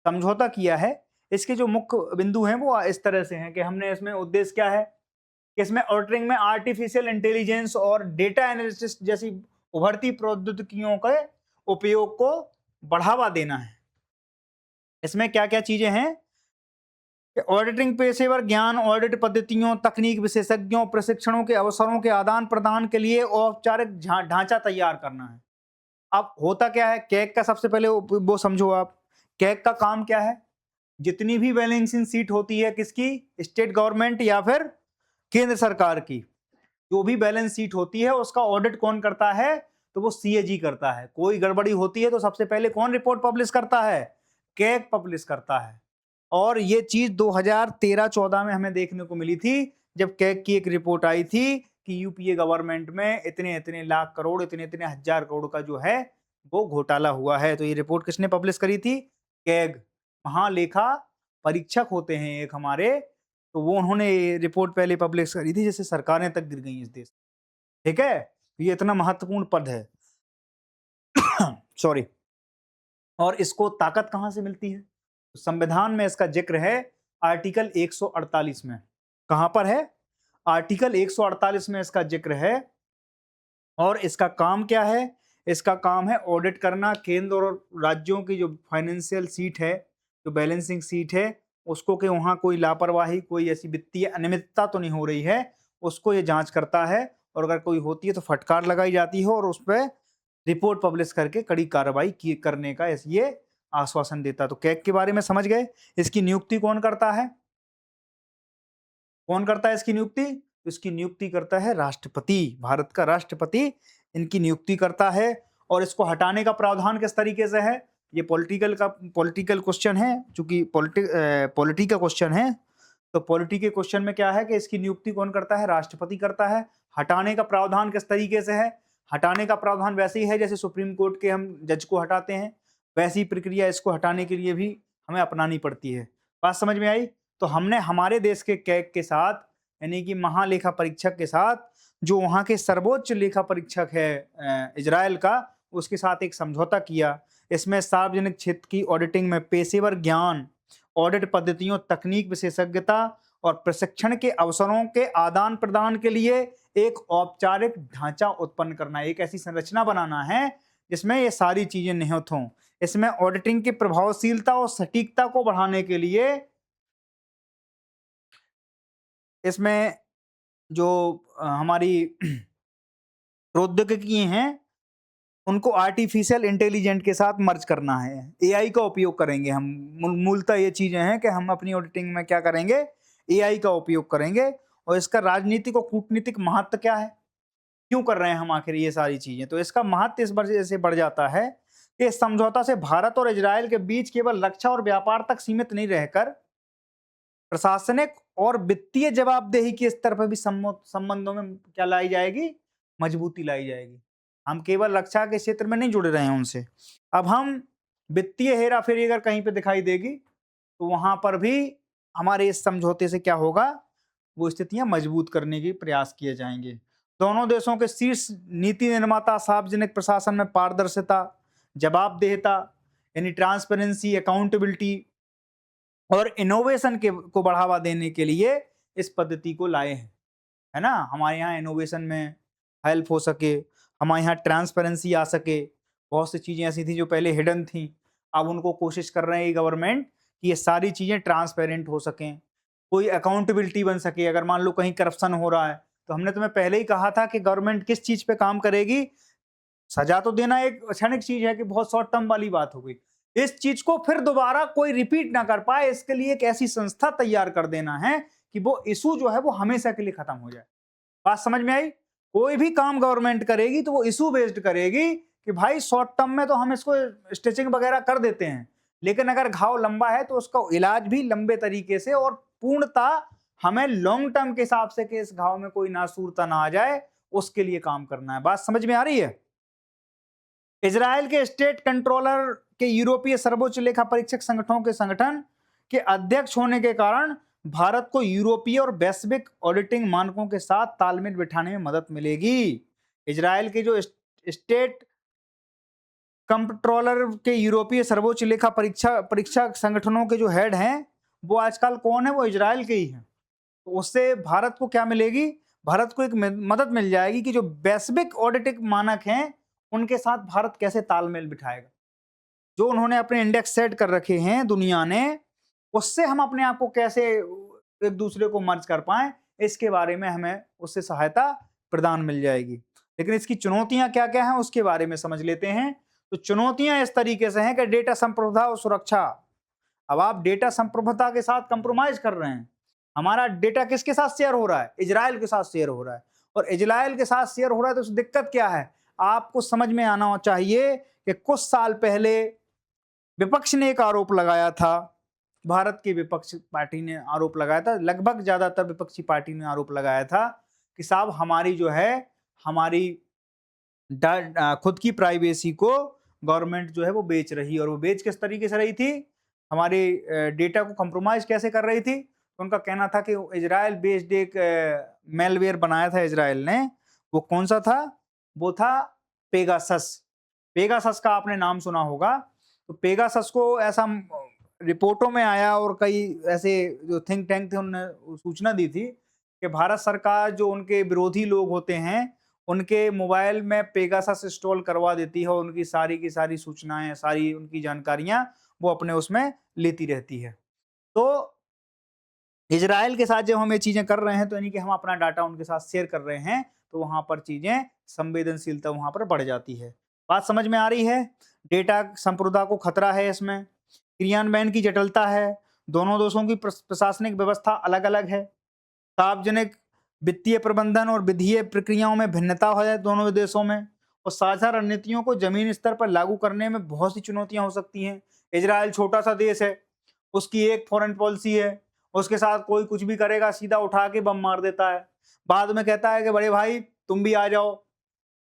समझौता किया है इसके जो मुख्य बिंदु हैं वो इस तरह से हैं कि हमने इसमें उद्देश्य क्या है कि इसमें ऑडिटिंग में आर्टिफिशियल इंटेलिजेंस और डेटा एनालिसिस जैसी उभरती प्रौद्योगिकियों के उपयोग को बढ़ावा देना है। इसमें क्या क्या चीजें हैं कि ऑडिटिंग पेशेवर ज्ञान, ऑडिट पद्धतियों, तकनीक विशेषज्ञों, प्रशिक्षणों के अवसरों के आदान प्रदान के लिए औपचारिक ढांचा तैयार करना है। अब होता क्या है, कैग का सबसे पहले वो समझो आप, कैग का काम क्या है, जितनी भी बैलेंसिंग सीट होती है किसकी, स्टेट गवर्नमेंट या फिर केंद्र सरकार की, जो भी बैलेंस सीट होती है उसका ऑडिट कौन करता है, तो वो सीएजी करता है। कोई गड़बड़ी होती है तो सबसे पहले कौन रिपोर्ट पब्लिश करता है, कैग पब्लिश करता है। और ये चीज 2013-14 में हमें देखने को मिली थी, जब कैग की एक रिपोर्ट आई थी कि यूपीए गवर्नमेंट में इतने इतने लाख करोड़, इतने इतने हजार करोड़ का जो है वो घोटाला हुआ है। तो ये रिपोर्ट किसने पब्लिश करी थी, कैग। महालेखा परीक्षक होते हैं एक हमारे, तो वो उन्होंने रिपोर्ट पहले पब्लिश करी थी, जिससे सरकारें तक गिर गई इस देश। ठीक है, ये इतना महत्वपूर्ण पद है। सॉरी। और इसको ताकत कहां से मिलती है, संविधान में इसका जिक्र है आर्टिकल 148 में। कहां पर है, आर्टिकल 148 में इसका जिक्र है। और इसका काम क्या है, इसका काम है ऑडिट करना, केंद्र और राज्यों की जो फाइनेंशियल सीट है, जो बैलेंसिंग सीट है, उसको कि वहां कोई लापरवाही, कोई ऐसी वित्तीय अनियमितता तो नहीं हो रही है, उसको ये जांच करता है। और अगर कोई होती है तो फटकार लगाई जाती है और उस पर रिपोर्ट पब्लिश करके कड़ी कार्रवाई करने का ये आश्वासन देता। तो कैग के बारे में समझ गए। इसकी नियुक्ति कौन करता है, कौन करता है इसकी नियुक्ति, इसकी नियुक्ति करता है राष्ट्रपति, भारत का राष्ट्रपति इनकी नियुक्ति करता है। और इसको हटाने का प्रावधान किस तरीके से है, ये पॉलिटिकल क्वेश्चन है, चूंकि पॉलिटी का क्वेश्चन है, तो पॉलिटी के क्वेश्चन में क्या है कि इसकी नियुक्ति कौन करता है, राष्ट्रपति करता है। हटाने का प्रावधान किस तरीके से है, हटाने का प्रावधान वैसे ही है जैसे सुप्रीम कोर्ट के हम जज को हटाते हैं, वैसी प्रक्रिया इसको हटाने के लिए भी हमें अपनानी पड़ती है। बात समझ में आई। तो हमने हमारे देश के कैग के साथ, यानी कि महालेखा परीक्षक के साथ, जो वहां के सर्वोच्च लेखा परीक्षक है इजराइल का, उसके साथ एक समझौता किया। इसमें सार्वजनिक क्षेत्र की ऑडिटिंग में पेशेवर ज्ञान, ऑडिट पद्धतियों, तकनीक विशेषज्ञता और प्रशिक्षण के अवसरों के आदान प्रदान के लिए एक औपचारिक ढांचा उत्पन्न करना, एक ऐसी संरचना बनाना है जिसमें ये सारी चीजें निहित हों। इसमें ऑडिटिंग की प्रभावशीलता और सटीकता को बढ़ाने के लिए इसमें जो हमारी प्रौद्योगिकी हैं उनको आर्टिफिशियल इंटेलिजेंट के साथ मर्ज करना है। एआई का उपयोग करेंगे हम। मूलतः ये चीजें हैं कि हम अपनी ऑडिटिंग में क्या करेंगे, एआई का उपयोग करेंगे। और इसका राजनीतिक और कूटनीतिक महत्व क्या है, क्यों कर रहे हैं हम आखिर ये सारी चीजें, तो इसका महत्व इस वजह से बढ़ जाता है कि इस समझौता से भारत और इजराइल के बीच केवल रक्षा और व्यापार तक सीमित नहीं रहकर प्रशासनिक और वित्तीय जवाबदेही के स्तर पर भी संबंधों में क्या लाई जाएगी, मजबूती लाई जाएगी। हम केवल रक्षा के क्षेत्र में नहीं जुड़े रहे हैं उनसे, अब हम वित्तीय हेरा फेरी अगर कहीं पे दिखाई देगी तो वहां पर भी हमारे इस समझौते से क्या होगा, वो स्थितियां मजबूत करने के प्रयास किए जाएंगे। दोनों देशों के शीर्ष नीति निर्माता सार्वजनिक प्रशासन में पारदर्शिता, जवाबदेहिता यानी ट्रांसपेरेंसी, अकाउंटेबिलिटी और इनोवेशन को बढ़ावा देने के लिए इस पद्धति को लाए हैं, है ना। हमारे यहाँ इनोवेशन में हेल्प हो सके, हमारे यहाँ ट्रांसपेरेंसी आ सके। बहुत सी चीज़ें ऐसी थी जो पहले हिडन थी, अब उनको कोशिश कर रहे हैं गवर्नमेंट कि ये सारी चीज़ें ट्रांसपेरेंट हो सकें, कोई अकाउंटेबिलिटी बन सके। अगर मान लो कहीं करप्शन हो रहा है, तो हमने तुम्हें पहले ही कहा था कि गवर्नमेंट किस चीज़ पे काम करेगी, सजा तो देना एक क्षणिक चीज़ है कि बहुत शॉर्ट टर्म वाली बात हो गई, इस चीज को फिर दोबारा कोई रिपीट ना कर पाए, इसके लिए एक ऐसी संस्था तैयार कर देना है कि वो इशू जो है वो हमेशा के लिए खत्म हो जाए। बात समझ में आई। कोई भी काम गवर्नमेंट करेगी तो वो इशू बेस्ड करेगी कि भाई शॉर्ट टर्म में तो हम इसको स्टिचिंग वगैरह कर देते हैं, लेकिन अगर घाव लंबा है तो उसका इलाज भी लंबे तरीके से और पूर्णतः हमें लॉन्ग टर्म के हिसाब से कि इस घाव में कोई नासूरता ना आ जाए, उसके लिए काम करना है। बात समझ में आ रही है। इजराइल के स्टेट कंट्रोलर के यूरोपीय सर्वोच्च लेखा परीक्षक संगठन के अध्यक्ष होने के कारण भारत को यूरोपीय और वैश्विक ऑडिटिंग मानकों के साथ तालमेल बिठाने में मदद मिलेगी। इजराइल के जो स्टेट कंट्रोलर के यूरोपीय सर्वोच्च लेखा परीक्षा संगठनों के जो हेड हैं, वो आजकल कौन है? वो इजराइल के ही है। तो उससे भारत को क्या मिलेगी? भारत को एक मदद मिल जाएगी कि जो वैश्विक ऑडिटिंग मानक हैं, उनके साथ भारत कैसे तालमेल बिठाएगा। जो उन्होंने अपने इंडेक्स सेट कर रखे हैं दुनिया ने, उससे हम अपने आप को कैसे एक दूसरे को मर्ज कर पाएं, इसके बारे में हमें उससे सहायता प्रदान मिल जाएगी। लेकिन इसकी चुनौतियां क्या क्या हैं, उसके बारे में समझ लेते हैं। तो चुनौतियां इस तरीके से हैं कि डेटा संप्रभुता और सुरक्षा। अब आप डेटा संप्रभुता के साथ कंप्रोमाइज कर रहे हैं। हमारा डेटा किसके साथ शेयर हो रहा है? इजराइल के साथ शेयर हो रहा है। और इजराइल के साथ शेयर हो रहा है तो उस दिक्कत क्या है? आपको समझ में आना चाहिए कि कुछ साल पहले विपक्ष ने एक आरोप लगाया था, भारत की विपक्ष पार्टी ने आरोप लगाया था, लगभग ज्यादातर विपक्षी पार्टी ने आरोप लगाया था कि साहब हमारी जो है, हमारी खुद की प्राइवेसी को गवर्नमेंट जो है वो बेच रही है। और वो बेच किस तरीके से रही थी? हमारे डेटा को कंप्रोमाइज कैसे कर रही थी? तो उनका कहना था कि इजराइल बेस्ड एक मेलवेयर बनाया था इजराइल ने। वो कौन सा था? वो था पेगासस। पेगासस का आपने नाम सुना होगा। तो पेगासस को ऐसा रिपोर्टों में आया और कई ऐसे जो थिंक टैंक थे उन्होंने सूचना दी थी कि भारत सरकार जो उनके विरोधी लोग होते हैं, उनके मोबाइल में पेगासस इंस्टॉल करवा देती है और उनकी सारी की सारी सूचनाएं, सारी उनकी जानकारियां वो अपने उसमें लेती रहती है। तो इजराइल के साथ जब हम ये चीजें कर रहे हैं, तो यानी कि हम अपना डाटा उनके साथ शेयर कर रहे हैं, तो वहां पर चीजें, संवेदनशीलता वहां पर बढ़ जाती है। बात समझ में आ रही है? डेटा संप्रभुता को खतरा है इसमें, क्रियान्वयन की जटिलता है, दोनों देशों की प्रशासनिक व्यवस्था अलग अलग है, सार्वजनिक वित्तीय प्रबंधन और वित्तीय प्रक्रियाओं में भिन्नता हो जाए दोनों देशों में, और साझा रणनीतियों को जमीनी स्तर पर लागू करने में बहुत सी चुनौतियां हो सकती हैं। इजराइल छोटा सा देश है, उसकी एक फॉरेन पॉलिसी है, उसके साथ कोई कुछ भी करेगा सीधा उठा के बम मार देता है। बाद में कहता है कि बड़े भाई तुम भी आ जाओ।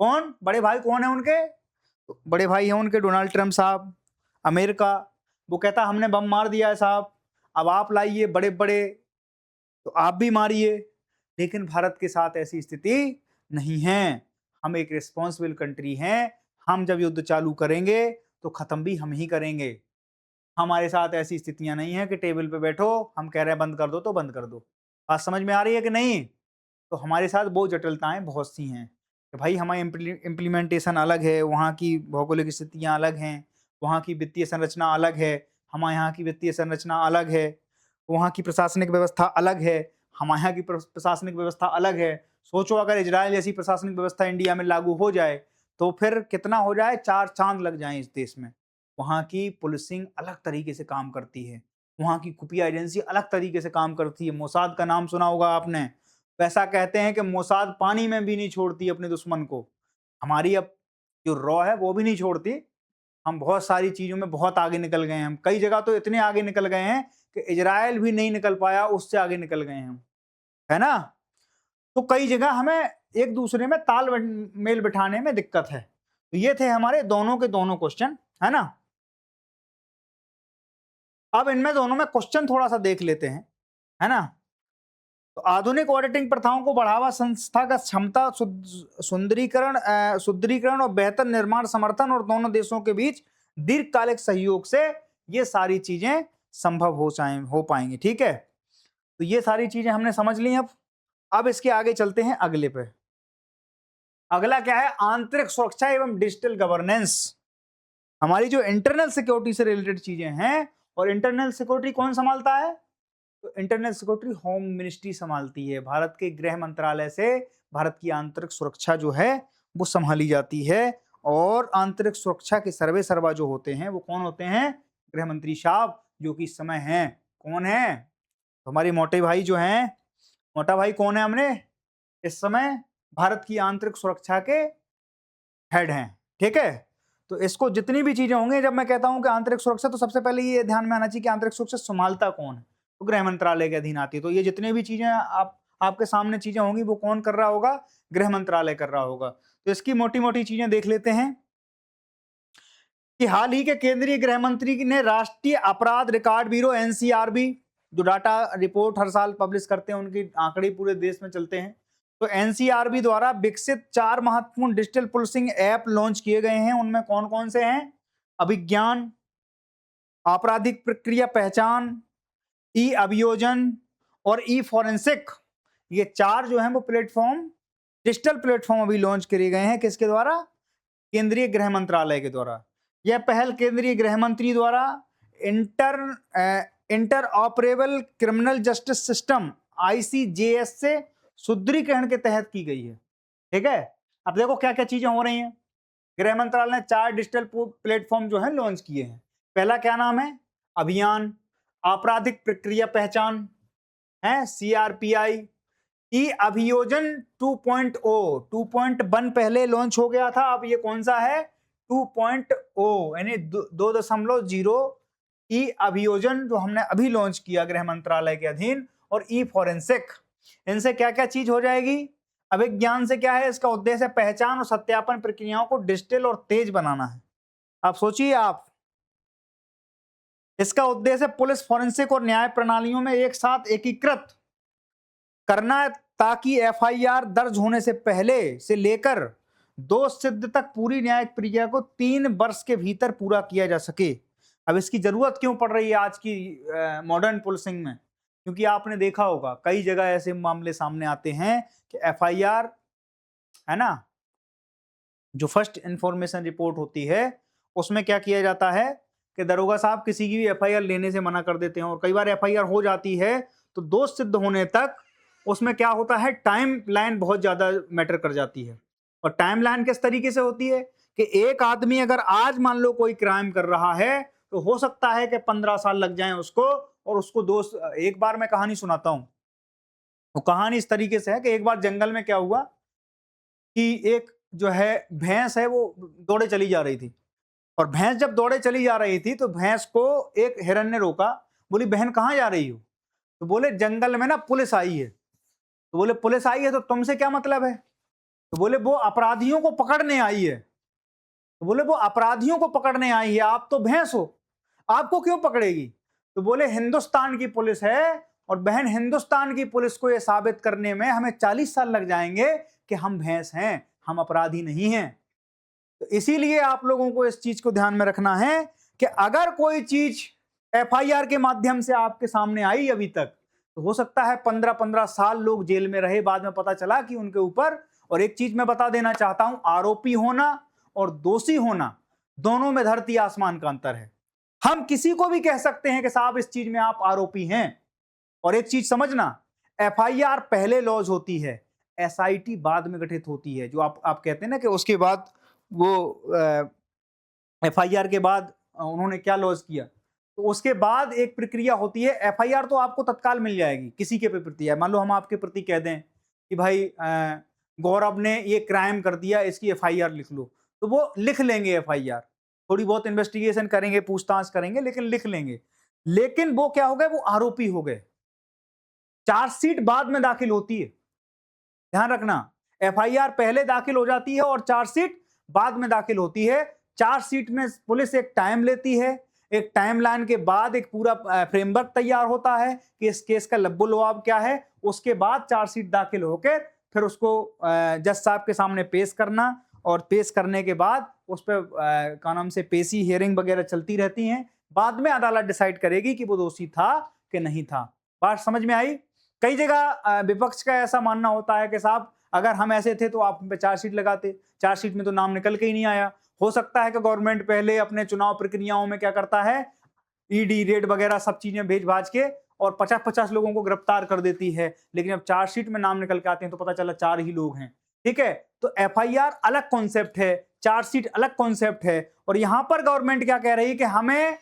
कौन बड़े भाई? कौन है उनके? तो बड़े भाई हैं उनके डोनाल्ड ट्रंप साहब, अमेरिका। वो कहता हमने बम मार दिया है साहब, अब आप लाइए बड़े बड़े, तो आप भी मारिए। लेकिन भारत के साथ ऐसी स्थिति नहीं है। हम एक रिस्पॉन्सिबल कंट्री हैं। हम जब युद्ध चालू करेंगे तो खत्म भी हम ही करेंगे। हमारे साथ ऐसी स्थितियां नहीं है कि टेबल पे बैठो, हम कह रहे हैं बंद कर दो तो बंद कर दो। बात समझ में आ रही है कि नहीं? तो हमारे साथ वो जटिलताएं बहुत सी हैं कि भाई हमारी इम्प्लीमेंटेशन अलग है, वहाँ की भौगोलिक स्थितियाँ अलग हैं, वहाँ की वित्तीय संरचना अलग है, हमारे यहाँ की वित्तीय संरचना अलग है, वहाँ की प्रशासनिक व्यवस्था अलग है, हमारे यहाँ की प्रशासनिक व्यवस्था अलग है। सोचो अगर इजराइल जैसी प्रशासनिक व्यवस्था इंडिया में लागू हो जाए तो फिर कितना हो जाए, चार चांद लग जाएं इस देश में। वहाँ की पुलिसिंग अलग तरीके से काम करती है, वहाँ की खुफिया एजेंसी अलग तरीके से काम करती है। मोसाद का नाम सुना होगा आपने। वैसा कहते हैं कि मोसाद पानी में भी नहीं छोड़ती अपने दुश्मन को। हमारी अब जो रॉ है वो भी नहीं छोड़ती। हम बहुत सारी चीजों में बहुत आगे निकल गए हैं। हम कई जगह तो इतने आगे निकल गए हैं कि इजराइल भी नहीं निकल पाया, उससे आगे निकल गए हैं हम, है ना? तो कई जगह हमें एक दूसरे में तालमेल बिठाने में दिक्कत है। तो ये थे हमारे दोनों के दोनों क्वेश्चन, है ना? अब इनमें दोनों में क्वेश्चन थोड़ा सा देख लेते हैं, है ना? तो आधुनिक ऑडिटिंग प्रथाओं को बढ़ावा, संस्थागत क्षमता सुदृढ़ीकरण और बेहतर निर्माण समर्थन, और दोनों देशों के बीच दीर्घकालिक सहयोग से ये सारी चीजें संभव हो पाएंगी। ठीक है, तो ये सारी चीजें हमने समझ ली। अब इसके आगे चलते हैं अगले पे। अगला क्या है? आंतरिक सुरक्षा एवं डिजिटल गवर्नेंस। हमारी जो इंटरनल सिक्योरिटी से रिलेटेड चीजें हैं, और इंटरनल सिक्योरिटी कौन संभालता है? तो इंटरनल सिक्योरिटी होम मिनिस्ट्री संभालती है। भारत के गृह मंत्रालय से भारत की आंतरिक सुरक्षा जो है वो संभाली जाती है। और आंतरिक सुरक्षा के सर्वे सर्वा जो होते हैं वो कौन होते हैं? गृह मंत्री साहब, जो कि इस समय हैं। कौन है? तो हमारे मोटे भाई जो हैं, मोटा भाई कौन है? हमने इस समय भारत की आंतरिक सुरक्षा के हेड हैं। ठीक है, तो इसको जितनी भी चीजें होंगी, जब मैं कहता हूं कि आंतरिक सुरक्षा, तो सबसे पहले ये ध्यान में आना चाहिए कि आंतरिक सुरक्षा संभालता कौन है। तो गृह मंत्रालय के अधीन आती है। तो ये जितनी भी चीजें आपके सामने चीजें होंगी वो कौन कर रहा होगा? गृह मंत्रालय कर रहा होगा। तो इसकी मोटी मोटी चीजें देख लेते हैं कि हाल ही के केंद्रीय गृह मंत्री ने राष्ट्रीय अपराध रिकॉर्ड ब्यूरो एनसीआरबी, जो डाटा रिपोर्ट हर साल पब्लिश करते हैं, उनकी आंकड़े पूरे देश में चलते हैं। तो एनसीआरबी द्वारा विकसित 4 महत्वपूर्ण डिजिटल पुलिसिंग ऐप लॉन्च किए गए हैं। उनमें कौन कौन से हैं? अभिज्ञान, आपराधिक प्रक्रिया पहचान, ई अभियोजन और ई फॉरेंसिक, ये 4 जो हैं वो प्लेटफॉर्म, डिजिटल प्लेटफॉर्म अभी लॉन्च किए गए हैं। किसके द्वारा? केंद्रीय गृह मंत्रालय के द्वारा। यह पहल केंद्रीय गृह मंत्री द्वारा inter operable criminal justice system ICJS से सुदृढ़ीकरण के तहत की गई है। ठीक है, अब देखो क्या क्या चीजें हो रही हैं। गृह मंत्रालय ने 4 डिजिटल प्लेटफॉर्म जो है लॉन्च किए हैं। पहला क्या नाम है? अभियान आपराधिक प्रक्रिया पहचान है, CRPI। ई अभियोजन 2.0, 2.1 पहले लॉन्च हो गया था, अब ये कौन सा है? 2.0 यानी 2.0 ई अभियोजन जो हमने अभी लॉन्च किया गृह मंत्रालय के अधीन। और ई फॉरेंसिक, इनसे क्या क्या चीज हो जाएगी? अभिज्ञान से क्या है? इसका उद्देश्य पहचान और सत्यापन प्रक्रियाओं को डिजिटल और तेज बनाना है। आप सोचिए, आप इसका उद्देश्य पुलिस, फॉरेंसिक और न्याय प्रणालियों में एक साथ एकीकृत करना है, ताकि FIR दर्ज होने से पहले से लेकर दोष सिद्ध तक पूरी न्यायिक प्रक्रिया को 3 वर्ष के भीतर पूरा किया जा सके। अब इसकी जरूरत क्यों पड़ रही है आज की मॉडर्न पुलिसिंग में? क्योंकि आपने देखा होगा कई जगह ऐसे मामले सामने आते हैं कि FIR है ना, जो फर्स्ट इंफॉर्मेशन रिपोर्ट होती है उसमें क्या किया जाता है कि दरोगा साहब किसी की भी FIR लेने से मना कर देते हैं, और कई बार FIR हो जाती है तो दोष सिद्ध होने तक उसमें क्या होता है, टाइम लाइन बहुत ज्यादा मैटर कर जाती है। और टाइम लाइन किस तरीके से होती है कि एक आदमी अगर आज मान लो कोई क्राइम कर रहा है तो हो सकता है कि 15 साल लग जाएं उसको, और उसको दोष। एक बार मैं कहानी सुनाता हूं, वो कहानी इस तरीके से है कि एक बार जंगल में क्या हुआ कि एक जो है भैंस है वो दौड़े चली जा रही थी, और भैंस जब दौड़े चली जा रही थी तो भैंस को एक हिरन ने रोका। बोली, बहन कहाँ जा रही हो? तो बोले, जंगल में ना पुलिस आई है। तो बोले, पुलिस आई है तो तुमसे क्या मतलब है? तो बोले, वो अपराधियों को पकड़ने आई है। तो बोले, वो अपराधियों को पकड़ने आई है, आप तो भैंस हो, आपको क्यों पकड़ेगी? तो बोले, हिंदुस्तान की पुलिस है, और बहन हिंदुस्तान की पुलिस को यह साबित करने में हमें 40 साल लग जाएंगे कि हम भैंस हैं, हम अपराधी नहीं हैं। तो इसीलिए आप लोगों को इस चीज को ध्यान में रखना है कि अगर कोई चीज FIR के माध्यम से आपके सामने आई अभी तक, तो हो सकता है 15-15 साल लोग जेल में रहे, बाद में पता चला कि उनके ऊपर। और एक चीज मैं बता देना चाहता हूं, आरोपी होना और दोषी होना दोनों में धरती आसमान का अंतर है। हम किसी को भी कह सकते हैं कि साहब इस चीज में आप आरोपी हैं, और एक चीज समझना, FIR पहले लॉन्च होती है, SIT बाद में गठित होती है। जो आप कहते हैं ना कि उसके बाद वो FIR के बाद उन्होंने क्या लॉन्च किया, तो उसके बाद एक प्रक्रिया होती है। FIR तो आपको तत्काल मिल जाएगी किसी के प्रति है, मान लो हम आपके प्रति कह दें कि भाई गौरव ने ये क्राइम कर दिया, इसकी FIR लिख लो, तो वो लिख लेंगे FIR, थोड़ी बहुत इन्वेस्टिगेशन करेंगे, पूछताछ करेंगे, लेकिन लिख लेंगे। लेकिन वो क्या हो गए, वो आरोपी हो गए। चार्जशीट बाद में दाखिल होती है, ध्यान रखना। FIR पहले दाखिल हो जाती है और चार्जशीट बाद में दाखिल होती है। चार्जशीट में पुलिस एक टाइम लेती है, एक टाइमलाइन के बाद एक पूरा फ्रेमवर्क तैयार होता है कि इस केस का लब्बो लुआब क्या है। उसके बाद चार्जशीट दाखिल होकर फिर उसको जज साहब के सामने पेश करना, और पेश करने के बाद उस पर क्या नाम से पेशी हियरिंग वगैरह चलती रहती हैं। बाद में अदालत डिसाइड करेगी कि वो दोषी था कि नहीं था। बात समझ में आई? कई जगह विपक्ष का ऐसा मानना होता है कि साहब अगर हम ऐसे थे तो आप पे चार्जशीट लगाते, चार्जशीट में तो नाम निकल के ही नहीं आया। हो सकता है कि गवर्नमेंट पहले अपने चुनाव प्रक्रियाओं में क्या करता है, ईडी रेड वगैरह सब चीजें भेज भाज के और 50-50 लोगों को गिरफ्तार कर देती है, लेकिन जब चार्जशीट में नाम निकल के आते हैं तो पता चला 4 ही लोग हैं। ठीक है, तो FIR अलग कॉन्सेप्ट है, चार्जशीट अलग कॉन्सेप्ट है। और यहां पर गवर्नमेंट क्या कह रही है कि हमें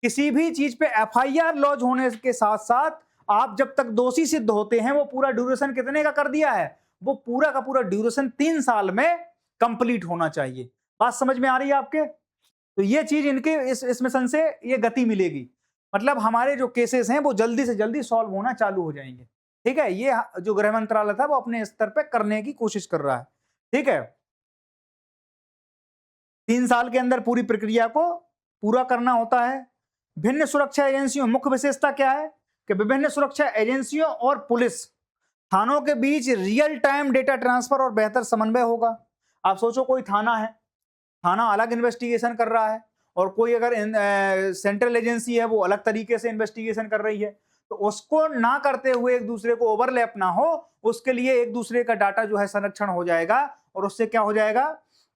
किसी भी चीज पे FIR लॉन्च होने के साथ साथ आप जब तक दोषी सिद्ध होते हैं, वो पूरा ड्यूरेशन कितने का कर दिया है, वो पूरा का पूरा ड्यूरेशन 3 साल में कंप्लीट होना चाहिए। बात समझ में आ रही है आपके? तो ये चीज इनके इस मिशन से ये गति मिलेगी, मतलब हमारे जो केसेस हैं वो जल्दी से जल्दी सॉल्व होना चालू हो जाएंगे। ठीक है, ये जो गृह मंत्रालय था वो अपने स्तर पर करने की कोशिश कर रहा है। ठीक है, 3 साल के अंदर पूरी प्रक्रिया को पूरा करना होता है। भिन्न सुरक्षा एजेंसियों, मुख्य विशेषता क्या है कि विभिन्न सुरक्षा एजेंसियों और पुलिस थानों के बीच रियल टाइम डेटा ट्रांसफर और बेहतर समन्वय होगा। आप सोचो कोई थाना है, थाना अलग इन्वेस्टिगेशन कर रहा है और कोई अगर सेंट्रल एजेंसी है वो अलग तरीके से इन्वेस्टिगेशन कर रही है, तो उसको ना करते हुए एक दूसरे को ओवरलैप ना हो, उसके लिए एक दूसरे का डाटा जो है संरक्षण हो जाएगा। और उससे क्या हो जाएगा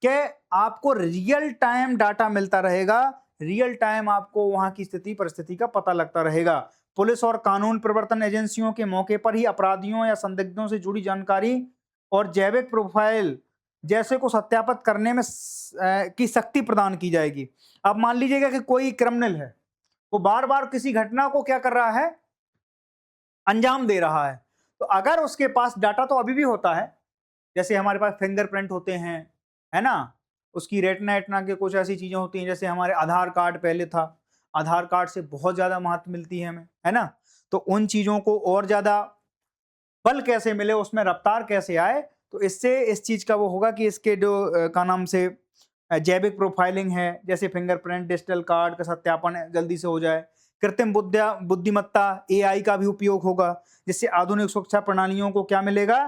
कि आपको रियल टाइम डाटा मिलता रहेगा, रियल टाइम आपको वहां की स्थिति परिस्थिति का पता लगता रहेगा। पुलिस और कानून प्रवर्तन एजेंसियों के मौके पर ही अपराधियों या संदिग्धों से जुड़ी जानकारी और जैविक प्रोफाइल जैसे को सत्यापित करने में की शक्ति प्रदान की जाएगी। अब मान लीजिएगा कि कोई क्रिमिनल है, वो बार बार किसी घटना को क्या कर रहा है, अंजाम दे रहा है, तो अगर उसके पास डाटा तो अभी भी होता है, जैसे हमारे पास फिंगरप्रिंट होते हैं, है ना, उसकी रेटना एटना के कुछ ऐसी चीजें होती हैं, जैसे हमारे आधार कार्ड पहले था, आधार कार्ड से बहुत ज्यादा महत्व मिलती है हमें, है ना। तो उन चीजों को और ज्यादा बल कैसे मिले, उसमें रफ्तार कैसे आए, तो इससे इस चीज का वो होगा कि इसके जो का नाम से जैविक प्रोफाइलिंग है, जैसे फिंगरप्रिंट, डिजिटल कार्ड का सत्यापन जल्दी से हो जाए। कृत्रिम बुद्धिमत्ता एआई का भी उपयोग होगा, जिससे आधुनिक सुरक्षा प्रणालियों को क्या मिलेगा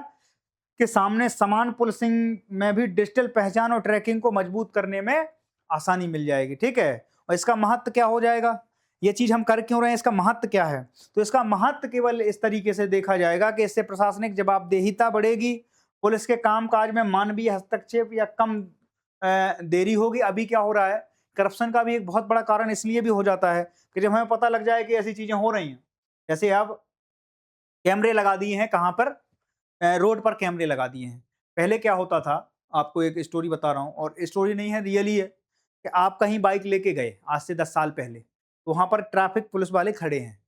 कि सामने समान पुलिसिंग में भी डिजिटल पहचान और ट्रैकिंग को मजबूत करने में आसानी मिल जाएगी। ठीक है, और इसका महत्व क्या हो जाएगा, ये चीज हम कर क्यों रहे हैं, इसका महत्व क्या है, तो इसका महत्व केवल इस तरीके से देखा जाएगा कि इससे प्रशासनिक जवाबदेहिता बढ़ेगी, पुलिस के कामकाज में मानवीय हस्तक्षेप या कम देरी होगी। अभी क्या हो रहा है, करप्शन का भी एक बहुत बड़ा कारण इसलिए भी हो जाता है कि जब हमें पता लग जाए कि ऐसी चीजें हो रही हैं, जैसे अब कैमरे लगा दिए हैं, कहाँ पर, रोड पर कैमरे लगा दिए हैं। पहले क्या होता था, आपको एक स्टोरी बता रहा हूँ, और स्टोरी नहीं है, रियली है, कि आप कहीं बाइक लेके गए आज से 10 साल पहले, तो वहां पर ट्रैफिक पुलिस वाले खड़े हैं।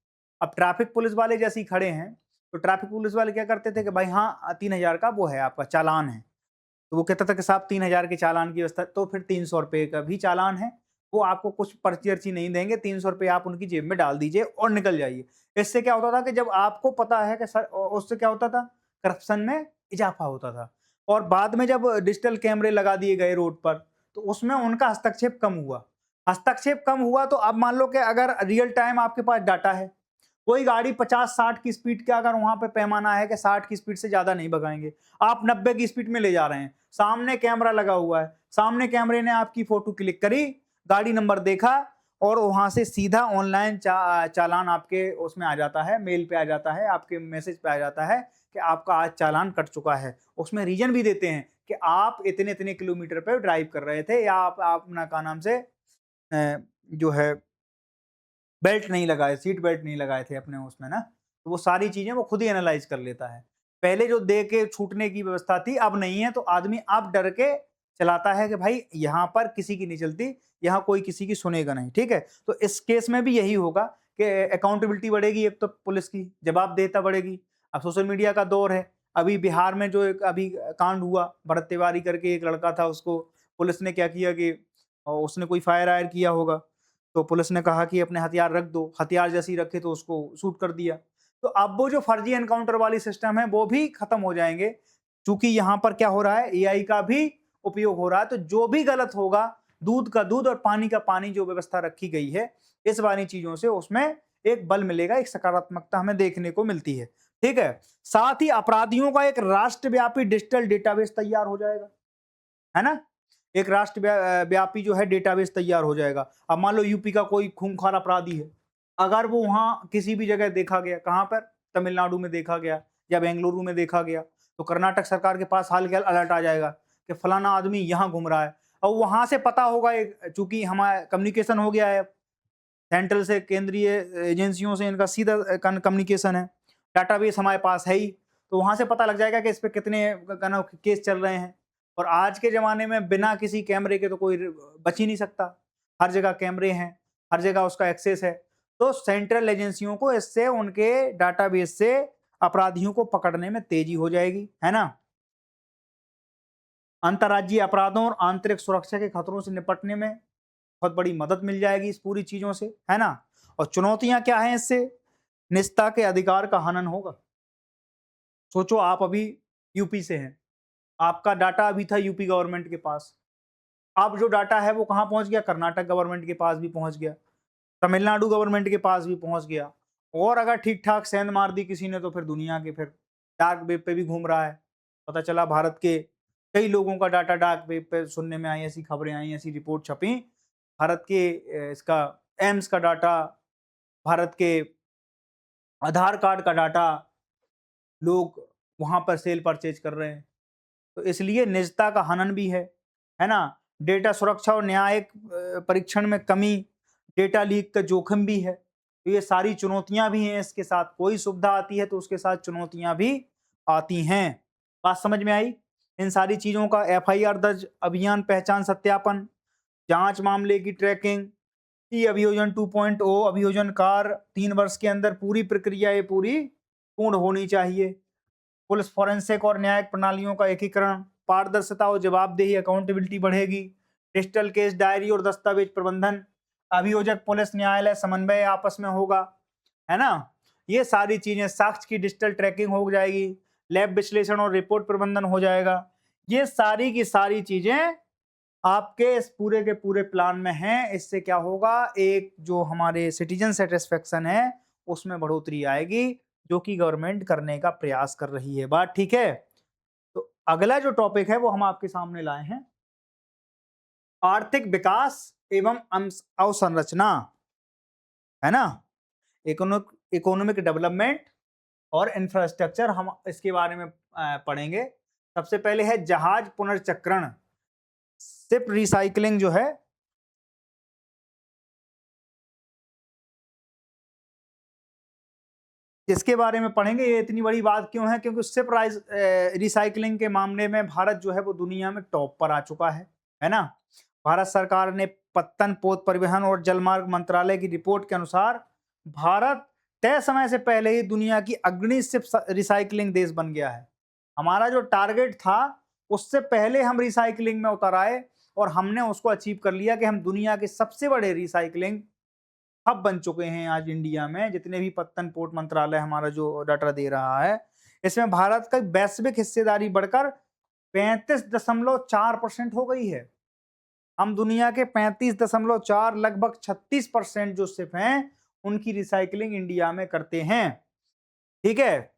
अब ट्रैफिक पुलिस वाले जैसे ही खड़े हैं, तो ट्रैफिक पुलिस वाले क्या करते थे कि भाई हाँ 3,000 का वो है, आपका चालान है। तो वो कहता था कि साहब 3,000 के चालान की व्यवस्था, तो फिर 300 रुपये का भी चालान है, वो आपको कुछ पर्ची अर्ची नहीं देंगे, 300 रुपये आप उनकी जेब में डाल दीजिए और निकल जाइए। इससे क्या होता था कि जब आपको पता है कि सर, उससे क्या होता था, करप्शन में इजाफा होता था। और बाद में जब डिजिटल कैमरे लगा दिए गए रोड पर, तो उसमें उनका हस्तक्षेप कम हुआ। हस्तक्षेप कम हुआ तो अब मान लो कि अगर रियल टाइम आपके पास डाटा है, कोई गाड़ी 50-60 की स्पीड का अगर वहां पे पैमाना है कि 60 की स्पीड से ज्यादा नहीं भगाएंगे, आप 90 की स्पीड में ले जा रहे हैं, सामने कैमरा लगा हुआ है, सामने कैमरे ने आपकी फोटो क्लिक करी, गाड़ी नंबर देखा, और वहां से सीधा ऑनलाइन चालान आपके उसमें आ जाता है, मेल पे आ जाता है, आपके मैसेज पे आ जाता है कि आपका आज चालान कट चुका है। उसमें रीजन भी देते हैं कि आप इतने इतने किलोमीटर पे ड्राइव कर रहे थे, या आप अपना का नाम से जो है बेल्ट नहीं लगाए, सीट बेल्ट नहीं लगाए थे अपने उसमें ना, तो वो सारी चीजें वो खुद ही एनालाइज कर लेता है। पहले जो दे के छूटने की व्यवस्था थी, अब नहीं है, तो आदमी अब डर के चलाता है कि भाई यहाँ पर किसी की नहीं चलती, यहाँ कोई किसी की सुनेगा नहीं। ठीक है, तो इस केस में भी यही होगा कि अकाउंटेबिलिटी बढ़ेगी, एक तो पुलिस की जवाबदेहिता बढ़ेगी। अब सोशल मीडिया का दौर है, अभी बिहार में जो एक अभी कांड हुआ, भरत तिवारी करके एक लड़का था, उसको पुलिस ने क्या किया कि उसने कोई फायर आयर किया होगा, तो पुलिस ने कहा कि अपने हथियार रख दो, हथियार जैसे ही रखे तो उसको शूट कर दिया। तो अब वो जो फर्जी एनकाउंटर वाली सिस्टम है वो भी खत्म हो जाएंगे, क्योंकि यहाँ पर क्या हो रहा है, एआई का भी उपयोग हो रहा है। तो जो भी गलत होगा, दूध का दूध और पानी का पानी जो व्यवस्था रखी गई है, इस वाली चीजों से उसमें एक बल मिलेगा, एक सकारात्मकता हमें देखने को मिलती है। ठीक है, साथ ही अपराधियों का एक राष्ट्रव्यापी डिजिटल डेटाबेस तैयार हो जाएगा, है ना, एक राष्ट्र व्यापी जो है डेटाबेस तैयार हो जाएगा। अब मान लो यूपी का कोई खूंखार अपराधी है, अगर वो वहां किसी भी जगह देखा गया, कहां पर, तमिलनाडु में देखा गया या बेंगलुरु में देखा गया, तो कर्नाटक सरकार के पास हाल के हाल अलर्ट आ जाएगा कि फलाना आदमी यहाँ घूम रहा है। और वहां से पता होगा, चूंकि हमारा कम्युनिकेशन हो गया है सेंट्रल से, केंद्रीय एजेंसियों से इनका सीधा कम्युनिकेशन है, डाटाबेस हमारे पास है ही, तो वहां से पता लग जाएगा कि इस पे कितने केस चल रहे हैं। और आज के ज़माने में बिना किसी कैमरे के तो कोई बच ही नहीं सकता, हर जगह कैमरे हैं, हर जगह उसका एक्सेस है। तो सेंट्रल एजेंसियों को इससे, उनके डाटाबेस से अपराधियों को पकड़ने में तेजी हो जाएगी, है ना। अंतर्राज्यीय अपराधों और आंतरिक सुरक्षा के खतरों से निपटने में बहुत बड़ी मदद मिल जाएगी इस पूरी चीज़ों से, है ना। और चुनौतियां क्या हैं इससे, निजता के अधिकार का हनन होगा। सोचो आप अभी यूपी से हैं, आपका डाटा अभी था यूपी गवर्नमेंट के पास, अब जो डाटा है वो कहाँ पहुंच गया, कर्नाटक गवर्नमेंट के पास भी पहुंच गया, तमिलनाडु गवर्नमेंट के पास भी पहुंच गया, और अगर ठीक ठाक सेंध मार दी किसी ने तो फिर दुनिया के, फिर डार्क वेब पे भी घूम रहा है। पता चला भारत के कई लोगों का डाटा डार्क वेब पे सुनने में आई, ऐसी खबरें आई, ऐसी रिपोर्ट छपी, भारत के इसका एम्स का डाटा, भारत के आधार कार्ड का डाटा लोग वहाँ पर सेल परचेज कर रहे हैं। तो इसलिए निजता का हनन भी है ना? डेटा सुरक्षा और न्यायिक परीक्षण में कमी, डेटा लीक का जोखिम भी है। तो ये सारी चुनौतियाँ भी हैं इसके साथ। कोई सुविधा आती है तो उसके साथ चुनौतियाँ भी आती हैं। बात समझ में आई? इन सारी चीज़ों का एफआईआर दर्ज, अभियान पहचान सत्यापन, जाँच मामले की ट्रैकिंग, ई अभियोजन 2.0 अभियोजनकार 3 वर्ष के अंदर पूरी प्रक्रिया ये पूरी पूर्ण होनी चाहिए। पुलिस फॉरेंसिक और न्यायिक प्रणालियों का एकीकरण, पारदर्शिता और जवाबदेही, अकाउंटेबिलिटी बढ़ेगी। डिजिटल केस डायरी और दस्तावेज प्रबंधन, अभियोजक पुलिस न्यायालय समन्वय आपस में होगा, है ना? ये सारी चीजें, साक्ष्य की डिजिटल ट्रैकिंग हो जाएगी, लैब विश्लेषण और रिपोर्ट प्रबंधन हो जाएगा। ये सारी की सारी चीजें आपके इस पूरे के पूरे प्लान में हैं। इससे क्या होगा, एक जो हमारे सिटीजन सेटिस्फेक्शन है उसमें बढ़ोतरी आएगी, जो कि गवर्नमेंट करने का प्रयास कर रही है। बात ठीक है? तो अगला जो टॉपिक है वो हम आपके सामने लाए हैं, आर्थिक विकास एवं अवसंरचना, है ना? इकोनॉमिक डेवलपमेंट और इंफ्रास्ट्रक्चर, हम इसके बारे में पढ़ेंगे। सबसे पहले है जहाज पुनर्चक्रण, शिप रिसाइकलिंग जो है, इसके बारे में पढ़ेंगे। ये इतनी बड़ी बात क्यों है? क्योंकि शिप रिसाइकलिंग के मामले में भारत जो है वो दुनिया में टॉप पर आ चुका है ना? भारत सरकार ने पत्तन पोत परिवहन और जलमार्ग मंत्रालय की रिपोर्ट के अनुसार भारत तय समय से पहले ही दुनिया की अग्रणी शिप रिसाइकलिंग देश बन गया है। हमारा जो टारगेट था उससे पहले हम रिसाइकलिंग में उतर आए और हमने उसको अचीव कर लिया कि हम दुनिया के सबसे बड़े रिसाइकलिंग हब बन चुके हैं आज इंडिया में। जितने भी पत्तन पोर्ट मंत्रालय हमारा जो डाटा दे रहा है, इसमें भारत का वैश्विक हिस्सेदारी बढ़कर 35.4% हो गई है। हम दुनिया के 35.4 लगभग 36% जो शिप हैं उनकी रिसाइकलिंग इंडिया में करते हैं। ठीक है,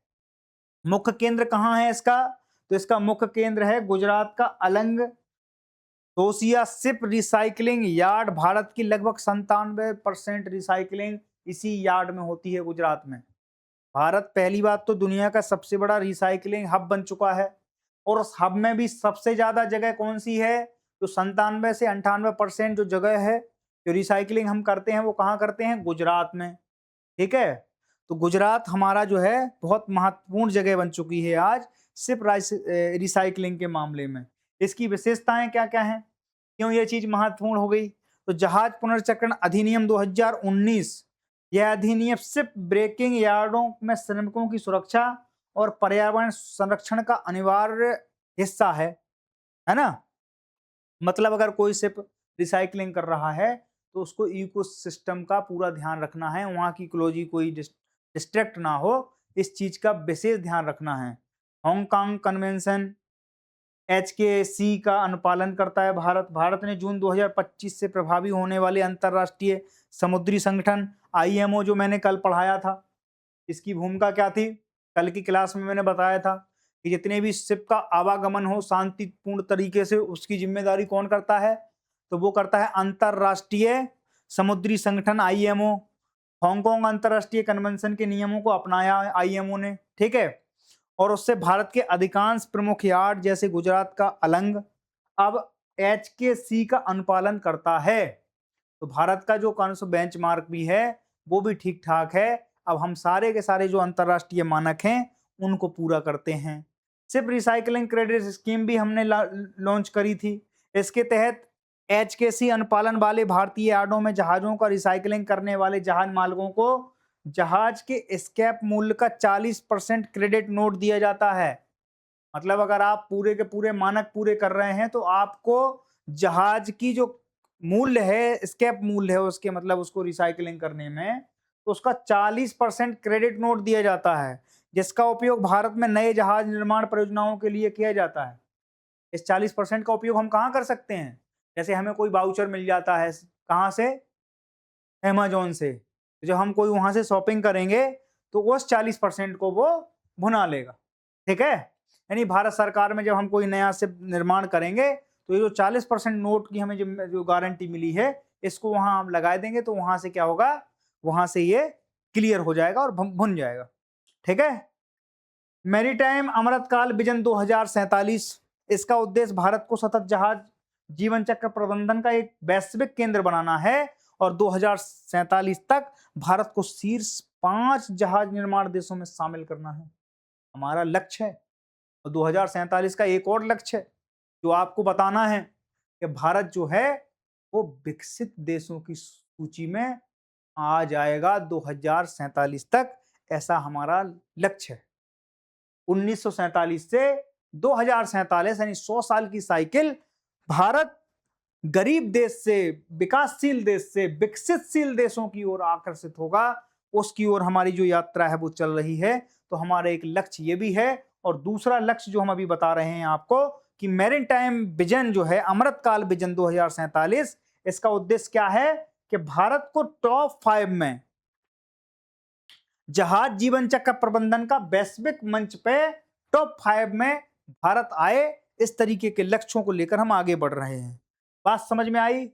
मुख्य केंद्र कहाँ है इसका? तो इसका मुख्य केंद्र है गुजरात का Alang Sosiya ship recycling yard. Bharat की लगभग 97% रिसाइकलिंग इसी यार्ड में होती है, गुजरात में। भारत पहली बात तो दुनिया का सबसे बड़ा रिसाइकलिंग हब बन चुका है, और उस हब में भी सबसे ज्यादा जगह कौन सी है? तो 97 से 98% जो जगह है जो रिसाइकलिंग हम करते हैं वो कहाँ करते हैं? गुजरात में। ठीक है, तो गुजरात हमारा जो है बहुत महत्वपूर्ण जगह बन चुकी है आज शिप रिसाइकलिंग के मामले में। इसकी विशेषताएं क्या क्या हैं, क्यों ये चीज महत्वपूर्ण हो गई? तो जहाज पुनर्चक्रण अधिनियम 2019, यह अधिनियम शिप ब्रेकिंग यार्डों में श्रमिकों की सुरक्षा और पर्यावरण संरक्षण का अनिवार्य हिस्सा है ना? मतलब अगर कोई शिप रिसाइकलिंग कर रहा है तो उसको इकोसिस्टम का पूरा ध्यान रखना है, वहाँ की इकोलॉजी कोई डिस्ट्रैक्ट ना हो, इस चीज का विशेष ध्यान रखना है। हांगकांग कन्वेंशन HKC का अनुपालन करता है भारत। भारत ने जून 2025 से प्रभावी होने वाले अंतरराष्ट्रीय समुद्री संगठन IMO, जो मैंने कल पढ़ाया था, इसकी भूमिका क्या थी? कल की क्लास में मैंने बताया था कि जितने भी शिप का आवागमन हो शांतिपूर्ण तरीके से, उसकी जिम्मेदारी कौन करता है? तो वो करता है अंतरराष्ट्रीय समुद्री संगठन IMO। हांगकांग अंतरराष्ट्रीय कन्वेंशन के नियमों को अपनाया है IMO ने। ठीक है, और उससे भारत के अधिकांश प्रमुख यार्ड जैसे गुजरात का अलंग अब HKC का अनुपालन करता है। तो भारत का जो कानून बेंचमार्क भी है वो भी ठीक ठाक है। अब हम सारे के सारे जो अंतरराष्ट्रीय मानक हैं उनको पूरा करते हैं। शिप रिसाइकलिंग क्रेडिट स्कीम भी हमने लॉन्च करी थी। इसके तहत HKC अनुपालन वाले भारतीय यार्डों में जहाजों का रिसाइकलिंग करने वाले जहाज मालिकों को जहाज के स्क्रैप मूल्य का 40% क्रेडिट नोट दिया जाता है। मतलब अगर आप पूरे के पूरे मानक पूरे कर रहे हैं तो आपको जहाज की जो मूल्य है, स्क्रैप मूल्य है उसके, मतलब उसको रिसाइकलिंग करने में, तो उसका 40% क्रेडिट नोट दिया जाता है, जिसका उपयोग भारत में नए जहाज निर्माण परियोजनाओं के लिए किया जाता है। इस 40% का उपयोग हम कहाँ कर सकते हैं? जैसे हमें कोई वाउचर मिल जाता है, कहाँ से? अमेजोन से। जब हम कोई वहां से शॉपिंग करेंगे तो उस 40% को वो भुना लेगा। ठीक है, यानी भारत सरकार में जब हम कोई नया शिप निर्माण करेंगे तो ये जो 40% नोट की हमें जो गारंटी मिली है इसको वहां हम लगा देंगे तो वहां से क्या होगा, वहां से ये क्लियर हो जाएगा और भुन जाएगा। ठीक है। मैरीटाइम अमृतकाल विजन 2047, इसका उद्देश्य भारत को सतत जहाज जीवन चक्र प्रबंधन का एक वैश्विक केंद्र बनाना है और 2047 तक भारत को शीर्ष 5 जहाज निर्माण देशों में शामिल करना है, हमारा लक्ष्य है। और 2047 का एक और लक्ष्य है जो आपको बताना है कि भारत जो है वो विकसित देशों की सूची में आ जाएगा 2047 तक, ऐसा हमारा लक्ष्य है। 1947 से 2047 यानी 100 साल की साइकिल, भारत गरीब देश से, विकासशील देश से विकसितशील देशों की ओर आकर्षित होगा, उसकी ओर हमारी जो यात्रा है वो चल रही है। तो हमारा एक लक्ष्य ये भी है। और दूसरा लक्ष्य जो हम अभी बता रहे हैं आपको कि मैरीटाइम विजन जो है अमृतकाल विजन 2047, इसका उद्देश्य क्या है कि भारत को टॉप 5 में जहाज जीवन चक्र प्रबंधन का वैश्विक मंच पे टॉप 5 में भारत आए, इस तरीके के लक्ष्यों को लेकर हम आगे बढ़ रहे हैं। बात समझ में आई?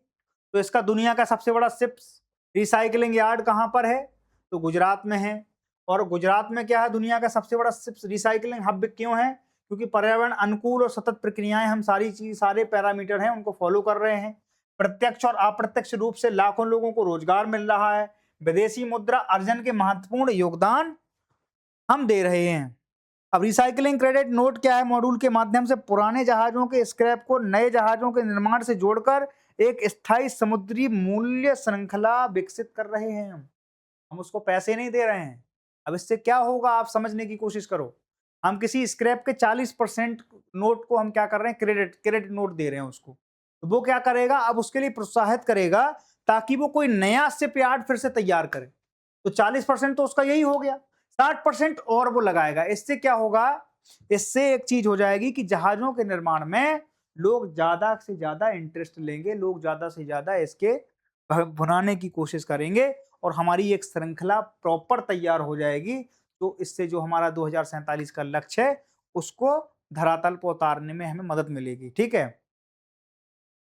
तो इसका दुनिया का सबसे बड़ा शिप्स रिसाइकलिंग यार्ड कहां पर है? तो गुजरात में है। और गुजरात में क्या है, दुनिया का सबसे बड़ा शिप्स रिसाइकलिंग हब क्यों है? क्योंकि पर्यावरण अनुकूल और सतत प्रक्रियाएं, हम सारे पैरामीटर हैं उनको फॉलो कर रहे हैं। प्रत्यक्ष और अप्रत्यक्ष रूप से लाखों लोगों को रोजगार मिल रहा है। विदेशी मुद्रा अर्जन के महत्वपूर्ण योगदान हम दे रहे हैं। अब रिसाइकलिंग क्रेडिट नोट क्या है? मॉड्यूल के माध्यम से पुराने जहाजों के स्क्रैप को नए जहाजों के निर्माण से जोड़कर एक स्थायी समुद्री मूल्य श्रृंखला विकसित कर रहे हैं। हम उसको पैसे नहीं दे रहे हैं। अब इससे क्या होगा, आप समझने की कोशिश करो। हम किसी स्क्रैप के 40% नोट को हम क्या कर रहे हैं, क्रेडिट नोट दे रहे हैं उसको। तो वो क्या करेगा, अब उसके लिए प्रोत्साहित करेगा ताकि वो कोई नया शिपयार्ड फिर से तैयार करे। तो 40% तो उसका यही हो गया, 60% और वो लगाएगा। इससे क्या होगा, इससे एक चीज हो जाएगी कि जहाजों के निर्माण में लोग ज्यादा से ज्यादा इंटरेस्ट लेंगे, लोग ज्यादा से ज्यादा इसके बनाने की कोशिश करेंगे और हमारी एक श्रृंखला प्रॉपर तैयार हो जाएगी। तो इससे जो हमारा 2047 का लक्ष्य है उसको धरातल पर उतारने में हमें मदद मिलेगी। ठीक है।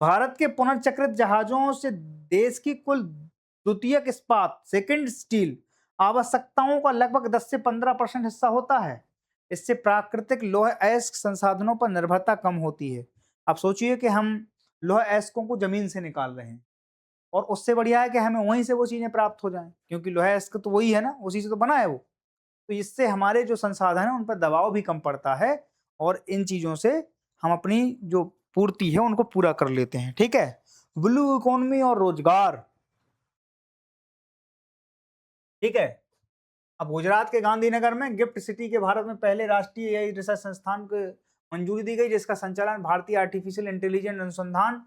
भारत के पुनर्चक्रित जहाजों से देश की कुल द्वितीयक इस्पात सेकंड स्टील आवश्यकताओं का लगभग 10 से 15% हिस्सा होता है। इससे प्राकृतिक लौह अयस्क संसाधनों पर निर्भरता कम होती है। आप सोचिए कि हम लौह अयस्कों को जमीन से निकाल रहे हैं और उससे बढ़िया है कि हमें वहीं से वो चीजें प्राप्त हो जाएं, क्योंकि लौह अयस्क तो वही है ना, उसी से तो बना है वो। तो इससे हमारे जो संसाधन है उन पर दबाव भी कम पड़ता है और इन चीजों से हम अपनी जो पूर्ति है उनको पूरा कर लेते हैं। ठीक है। ब्लू इकोनॉमी और रोजगार। ठीक है। अब गुजरात के गांधीनगर में गिफ्ट सिटी के भारत में पहले राष्ट्रीय एआई रिसर्च संस्थान को मंजूरी दी गई, जिसका संचालन भारतीय आर्टिफिशियल इंटेलिजेंस अनुसंधान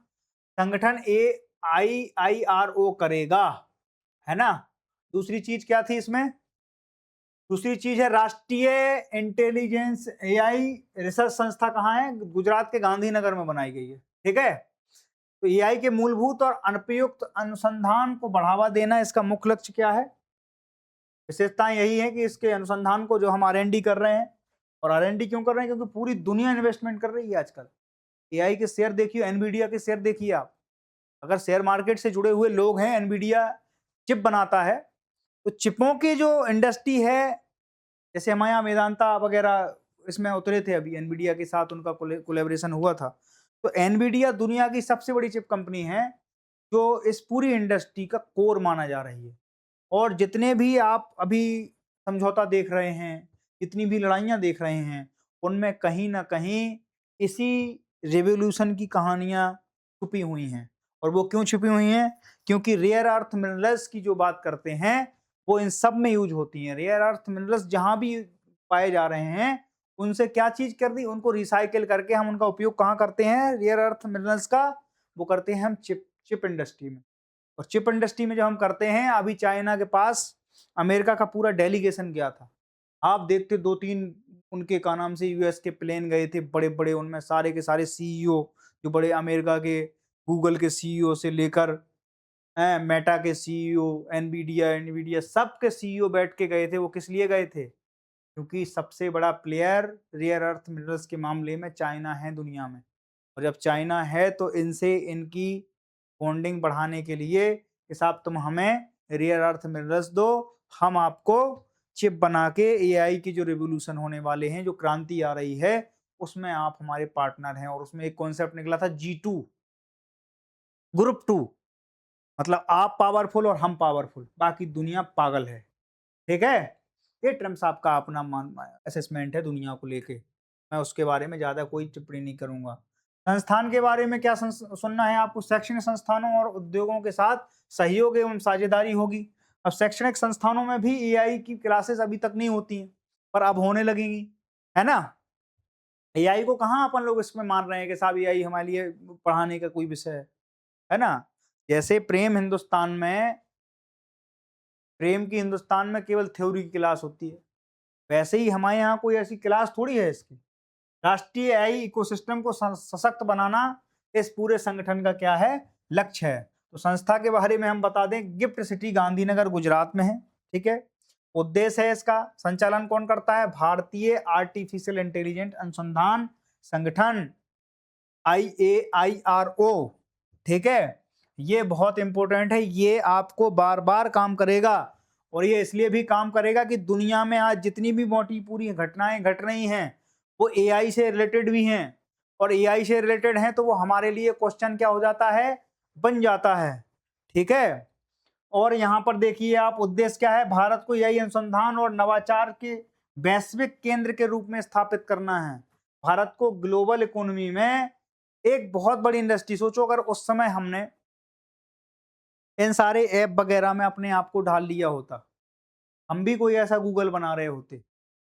संगठन AIIRO करेगा, है ना। दूसरी चीज क्या थी इसमें? दूसरी चीज है राष्ट्रीय इंटेलिजेंस एआई रिसर्च संस्था कहाँ है? गुजरात के गांधीनगर में बनाई गई है। ठीक है। तो एआई के मूलभूत और अनुपयुक्त अनुसंधान को बढ़ावा देना इसका मुख्य लक्ष्य क्या है? विशेषताएं यही है कि इसके अनुसंधान को जो हम R&D कर रहे हैं, और R&D क्यों कर रहे हैं? क्योंकि पूरी दुनिया इन्वेस्टमेंट कर रही है आजकल। एआई के शेयर देखिए, एनवीडिया के शेयर देखिए आप। अगर शेयर मार्केट से जुड़े हुए लोग हैं, एनवीडिया चिप बनाता है, तो चिपों की जो इंडस्ट्री है, जैसे हमारे यहाँ वेदांता वगैरह इसमें उतरे थे, अभी एनवीडिया के साथ उनका कोलैबोरेशन हुआ था। तो एनवीडिया दुनिया की सबसे बड़ी चिप कंपनी है जो इस पूरी इंडस्ट्री का कोर माना जा रही है। और जितने भी आप अभी समझौता देख रहे हैं, जितनी भी लड़ाइयाँ देख रहे हैं, उनमें कहीं न कहीं इसी रिवॉल्यूशन की कहानियाँ छुपी हुई हैं। और वो क्यों छुपी हुई हैं? क्योंकि रेयर अर्थ मिनरल्स की जो बात करते हैं, वो इन सब में यूज़ होती हैं। रेयर अर्थ मिनरल्स जहाँ भी पाए जा रहे हैं, उनसे क्या चीज़ कर दी? उनको रिसाइकिल करके हम उनका उपयोग कहाँ करते हैं रेयर अर्थ मिनरल्स का? वो करते हैं हम चिप इंडस्ट्री में। और चिप इंडस्ट्री में जो हम करते हैं, अभी चाइना के पास अमेरिका का पूरा डेलीगेशन गया था। आप देखते 2-3 उनके का नाम से यूएस के प्लेन गए थे बड़े-बड़े, उनमें सारे के सारे सीईओ, जो बड़े अमेरिका के गूगल के सीईओ से लेकर मेटा के सीईओ, एनवीडिया सब के सीईओ बैठ के गए थे। वो किस लिए गए थे? क्योंकि सबसे बड़ा प्लेयर रेयर अर्थ मिनरल्स के मामले में चाइना है दुनिया में। और जब चाइना है तो इनसे इनकी बॉन्डिंग बढ़ाने के लिए कि साहब तुम हमें रेयर अर्थ मिनरल्स दो, हम आपको चिप बना के एआई की जो रिवॉल्यूशन होने वाले हैं, जो क्रांति आ रही है, उसमें आप हमारे पार्टनर हैं। और उसमें एक कॉन्सेप्ट निकला था G2, ग्रुप 2, मतलब आप पावरफुल और हम पावरफुल, बाकी दुनिया पागल है। ठीक है? ये ट्रम्प साहब का अपना असेसमेंट है दुनिया को लेके। मैं उसके बारे में ज़्यादा कोई टिप्पणी नहीं करूँगा। संस्थान के बारे में क्या सुनना है आपको? शैक्षणिक संस्थानों और उद्योगों के साथ सहयोग एवं साझेदारी होगी। अब शैक्षणिक संस्थानों में भी एआई की क्लासेस अभी तक नहीं होती हैं, पर अब होने लगेंगी, है ना? एआई को कहाँ अपन लोग इसमें मान रहे हैं कि साहब एआई हमारे लिए पढ़ाने का कोई विषय है ना? जैसे प्रेम की हिंदुस्तान में केवल थ्योरी की क्लास होती है, वैसे ही हमारे यहाँ कोई ऐसी क्लास थोड़ी है इसकी। राष्ट्रीय एआई इकोसिस्टम को सशक्त बनाना इस पूरे संगठन का क्या है? लक्ष्य है। तो संस्था के बारे में हम बता दें, गिफ्ट सिटी गांधीनगर गुजरात में है। ठीक है? उद्देश्य है इसका, संचालन कौन करता है? भारतीय आर्टिफिशियल इंटेलिजेंट अनुसंधान संगठन, IAIRO। ठीक है? ये बहुत इंपॉर्टेंट है, ये आपको बार बार काम करेगा। और ये इसलिए भी काम करेगा कि दुनिया में आज जितनी भी मोटी पूरी घटनाएं घट रही हैं, वो एआई से रिलेटेड भी हैं। और एआई से रिलेटेड हैं तो वो हमारे लिए क्वेश्चन क्या हो जाता है? बन जाता है। ठीक है? और यहाँ पर देखिए आप, उद्देश्य क्या है? भारत को एआई अनुसंधान और नवाचार के वैश्विक केंद्र के रूप में स्थापित करना है। भारत को ग्लोबल इकोनॉमी में एक बहुत बड़ी इंडस्ट्री, सोचो अगर उस समय हमने इन सारे ऐप वगैरह में अपने आप को ढाल लिया होता, हम भी कोई ऐसा गूगल बना रहे होते,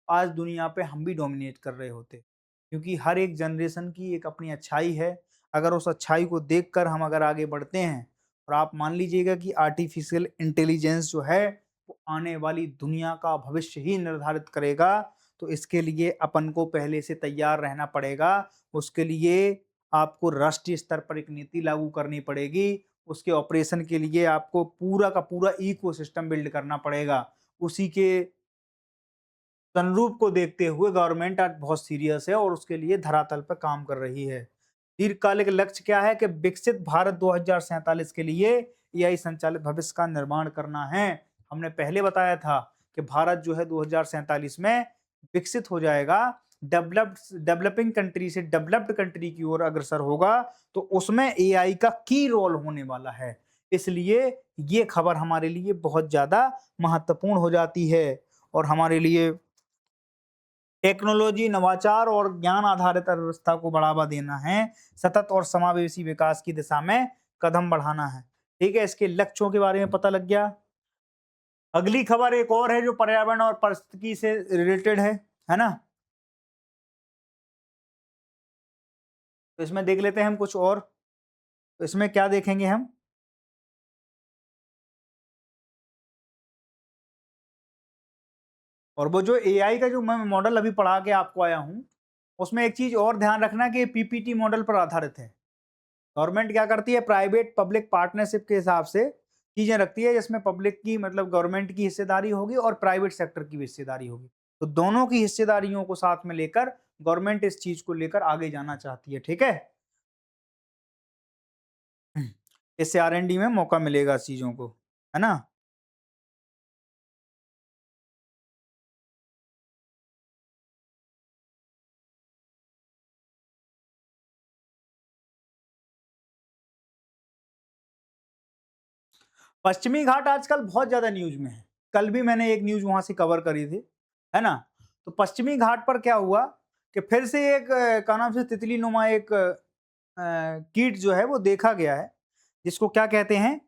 आज दुनिया पे हम भी डोमिनेट कर रहे होते। क्योंकि हर एक जनरेशन की एक अपनी अच्छाई है, अगर उस अच्छाई को देखकर हम अगर आगे बढ़ते हैं, और आप मान लीजिएगा कि आर्टिफिशियल इंटेलिजेंस जो है वो आने वाली दुनिया का भविष्य ही निर्धारित करेगा, तो इसके लिए अपन को पहले से तैयार रहना पड़ेगा। उसके लिए आपको राष्ट्रीय स्तर पर एक नीति लागू करनी पड़ेगी, उसके ऑपरेशन के लिए आपको पूरा का पूरा इकोसिस्टम बिल्ड करना पड़ेगा। उसी के संरूप को देखते हुए गवर्नमेंट आज बहुत सीरियस है और उसके लिए धरातल पर काम कर रही है। दीर्घकालिक लक्ष्य क्या है? कि विकसित भारत 2047 के लिए एआई संचालित भविष्य का निर्माण करना है। हमने पहले बताया था कि भारत जो है 2047 में विकसित हो जाएगा, डेवलपिंग कंट्री से डेवलप्ड कंट्री की ओर अग्रसर होगा, तो उसमें एआई का की रोल होने वाला है। इसलिए ये खबर हमारे लिए बहुत ज्यादा महत्वपूर्ण हो जाती है और हमारे लिए टेक्नोलॉजी, नवाचार और ज्ञान आधारित अर्थव्यवस्था को बढ़ावा देना है, सतत और समावेशी विकास की दिशा में कदम बढ़ाना है। ठीक है? इसके लक्ष्यों के बारे में पता लग गया। अगली खबर एक और है जो पर्यावरण और पारिस्थितिकी से रिलेटेड है ना? तो इसमें देख लेते हैं हम कुछ और। तो इसमें क्या देखेंगे हम? और वो जो एआई का जो मैं मॉडल अभी पढ़ा के आपको आया हूं, उसमें एक चीज और ध्यान रखना कि पीपीटी मॉडल पर आधारित है। गवर्नमेंट क्या करती है? प्राइवेट पब्लिक पार्टनरशिप के हिसाब से चीजें रखती है, जिसमें पब्लिक की मतलब गवर्नमेंट की हिस्सेदारी होगी और प्राइवेट सेक्टर की भी हिस्सेदारी होगी। तो दोनों की हिस्सेदारियों को साथ में लेकर गवर्नमेंट इस चीज को लेकर आगे जाना चाहती है। ठीक है? इससे R&D में मौका मिलेगा चीजों को, है ना? पश्चिमी घाट आजकल बहुत ज्यादा न्यूज में है। कल भी मैंने एक न्यूज वहां से कवर करी थी, है ना? तो पश्चिमी घाट पर क्या हुआ कि फिर से एक क्या नाम से तितली नुमा एक कीट जो है वो देखा गया है, जिसको क्या कहते हैं?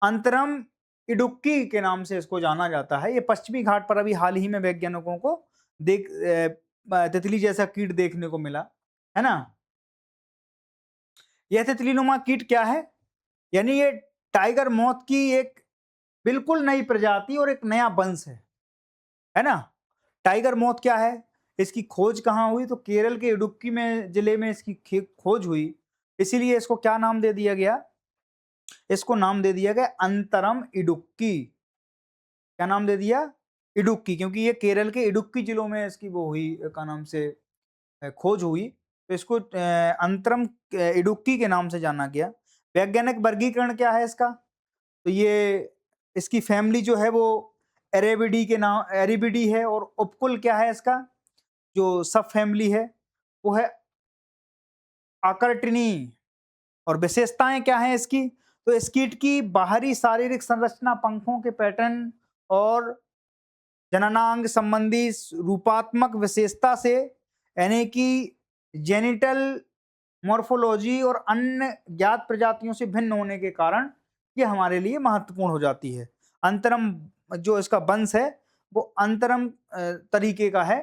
अंतरम इडुक्की के नाम से इसको जाना जाता है। ये पश्चिमी घाट पर अभी हाल ही में वैज्ञानिकों को तितली जैसा कीट देखने को मिला, है ना? यह तितली नुमा कीट क्या है? यानी ये टाइगर मौत की एक बिल्कुल नई प्रजाति और एक नया वंश है ना? टाइगर मौत क्या है? इसकी खोज कहाँ हुई? तो केरल के इडुक्की में जिले में इसकी खोज हुई। इसीलिए इसको क्या नाम दे दिया गया? इसको नाम दे दिया गया अंतरम इडुक्की। क्या नाम दे दिया? इडुक्की, क्योंकि ये केरल के इडुक्की जिलों में इसकी वो हुई क्या नाम से खोज हुई, तो इसको अंतरम इडुक्की के नाम से जाना गया। वैज्ञानिक वर्गीकरण क्या है इसका? तो ये इसकी फैमिली जो है वो एरेबिडी है, और उपकुल क्या है इसका जो सब फैमिली है वो है आकर्टिनी। और विशेषताएं क्या हैं इसकी? तो स्कीट की बाहरी शारीरिक संरचना पंखों के पैटर्न और जननांग संबंधी रूपात्मक विशेषता से, यानी कि जेनिटल मॉर्फोलॉजी और अन्य ज्ञात प्रजातियों से भिन्न होने के कारण ये हमारे लिए महत्वपूर्ण हो जाती है। अंतरम जो इसका वंश है वो अंतरम तरीके का है,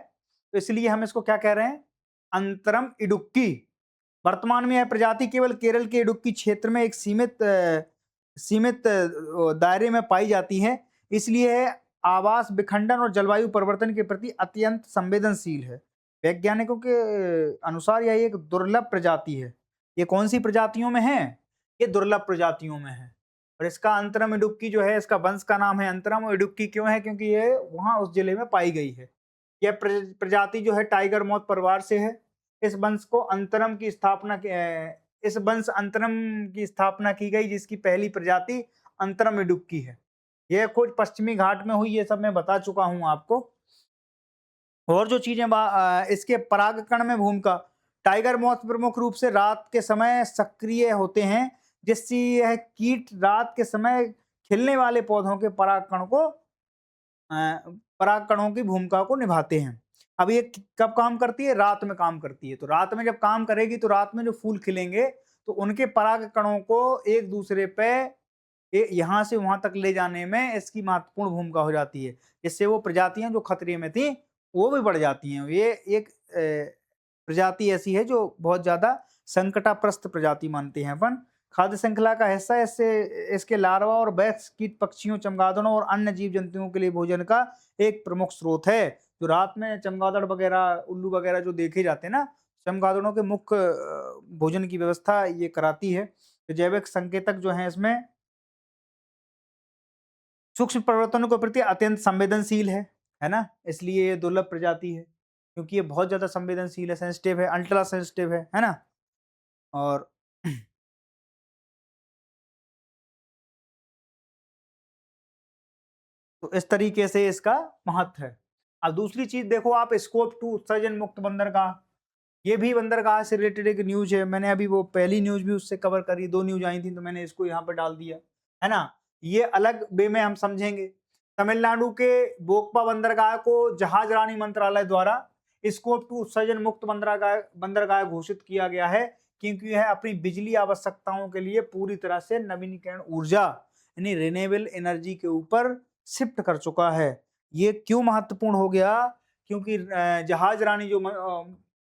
तो इसलिए हम इसको क्या कह रहे हैं? अंतरम इडुक्की। वर्तमान में यह प्रजाति केवल केरल के इडुक्की क्षेत्र में एक सीमित दायरे में पाई जाती है, इसलिए यह आवास विखंडन और जलवायु परिवर्तन के प्रति अत्यंत संवेदनशील है। वैज्ञानिकों के अनुसार यह एक दुर्लभ प्रजाति है। ये कौन सी प्रजातियों में है? ये दुर्लभ प्रजातियों में है। और इसका अंतरम इडुक्की जो है, इसका वंश का नाम है अंतरम इडुक्की। क्यों है? क्योंकि ये वहां उस जिले में पाई गई है। यह प्रजाति जो है टाइगर मॉथ परिवार से है। इस वंश अंतरम की स्थापना की गई, जिसकी पहली प्रजाति अंतरम इडुक्की है। यह खोज पश्चिमी घाट में हुई, ये सब मैं बता चुका हूं आपको। और जो चीजें इसके परागकण में भूमिका, टाइगर मॉथ प्रमुख रूप से रात के समय सक्रिय होते हैं, जिससे यह कीट रात के समय खिलने वाले पौधों के परागकणों की भूमिका को निभाते हैं। अब ये कब काम करती है? रात में काम करती है। तो रात में जब काम करेगी तो रात में जो फूल खिलेंगे तो उनके परागकणों को एक दूसरे पे यहाँ से वहां तक ले जाने में इसकी महत्वपूर्ण भूमिका हो जाती है, जिससे वो प्रजातियां जो खतरे में थी वो भी बढ़ जाती हैं। ये एक प्रजाति ऐसी है जो बहुत ज्यादा संकटाप्रस्त प्रजाति मानते हैं अपन। खाद्य श्रृंखला का हिस्सा है, इससे इसके लार्वा और बैक्स कीट पक्षियों, चमगादड़ों और अन्य जीव जंतुओं के लिए भोजन का एक प्रमुख स्रोत है। जो रात में चमगादड़ वगैरह, उल्लू वगैरह जो देखे जाते हैं ना, चमगादड़ों के मुख्य भोजन की व्यवस्था ये कराती है। तो जैविक संकेतक जो है इसमें सूक्ष्म परिवर्तनों के प्रति अत्यंत संवेदनशील है ना, इसलिए ये दुर्लभ प्रजाति है, क्योंकि ये बहुत ज्यादा संवेदनशील है, सेंसिटिव है, अल्ट्रा सेंसिटिव है ना। और तो इस तरीके से इसका महत्व है। अब दूसरी चीज देखो आप, स्कोप 2 उत्सर्जन मुक्त बंदरगाह। ये भी बंदरगाह से रिलेटेड एक न्यूज है। मैंने अभी वो पहली न्यूज भी उससे कवर करी, 2 न्यूज आई थी तो मैंने इसको यहाँ पर डाल दिया, है ना। ये अलग वे में हम समझेंगे। तमिलनाडु के बोकपा बंदरगाह को जहाज रानी मंत्रालय द्वारा स्कोप 2 उत्सर्जन मुक्त बंदरगाह घोषित किया गया है, क्योंकि यह अपनी बिजली आवश्यकताओं के लिए पूरी तरह से नवीनीकरण ऊर्जा यानी रिन्यूएबल एनर्जी के ऊपर शिफ्ट कर चुका है। ये क्यों महत्वपूर्ण हो गया? क्योंकि जहाज रानी जो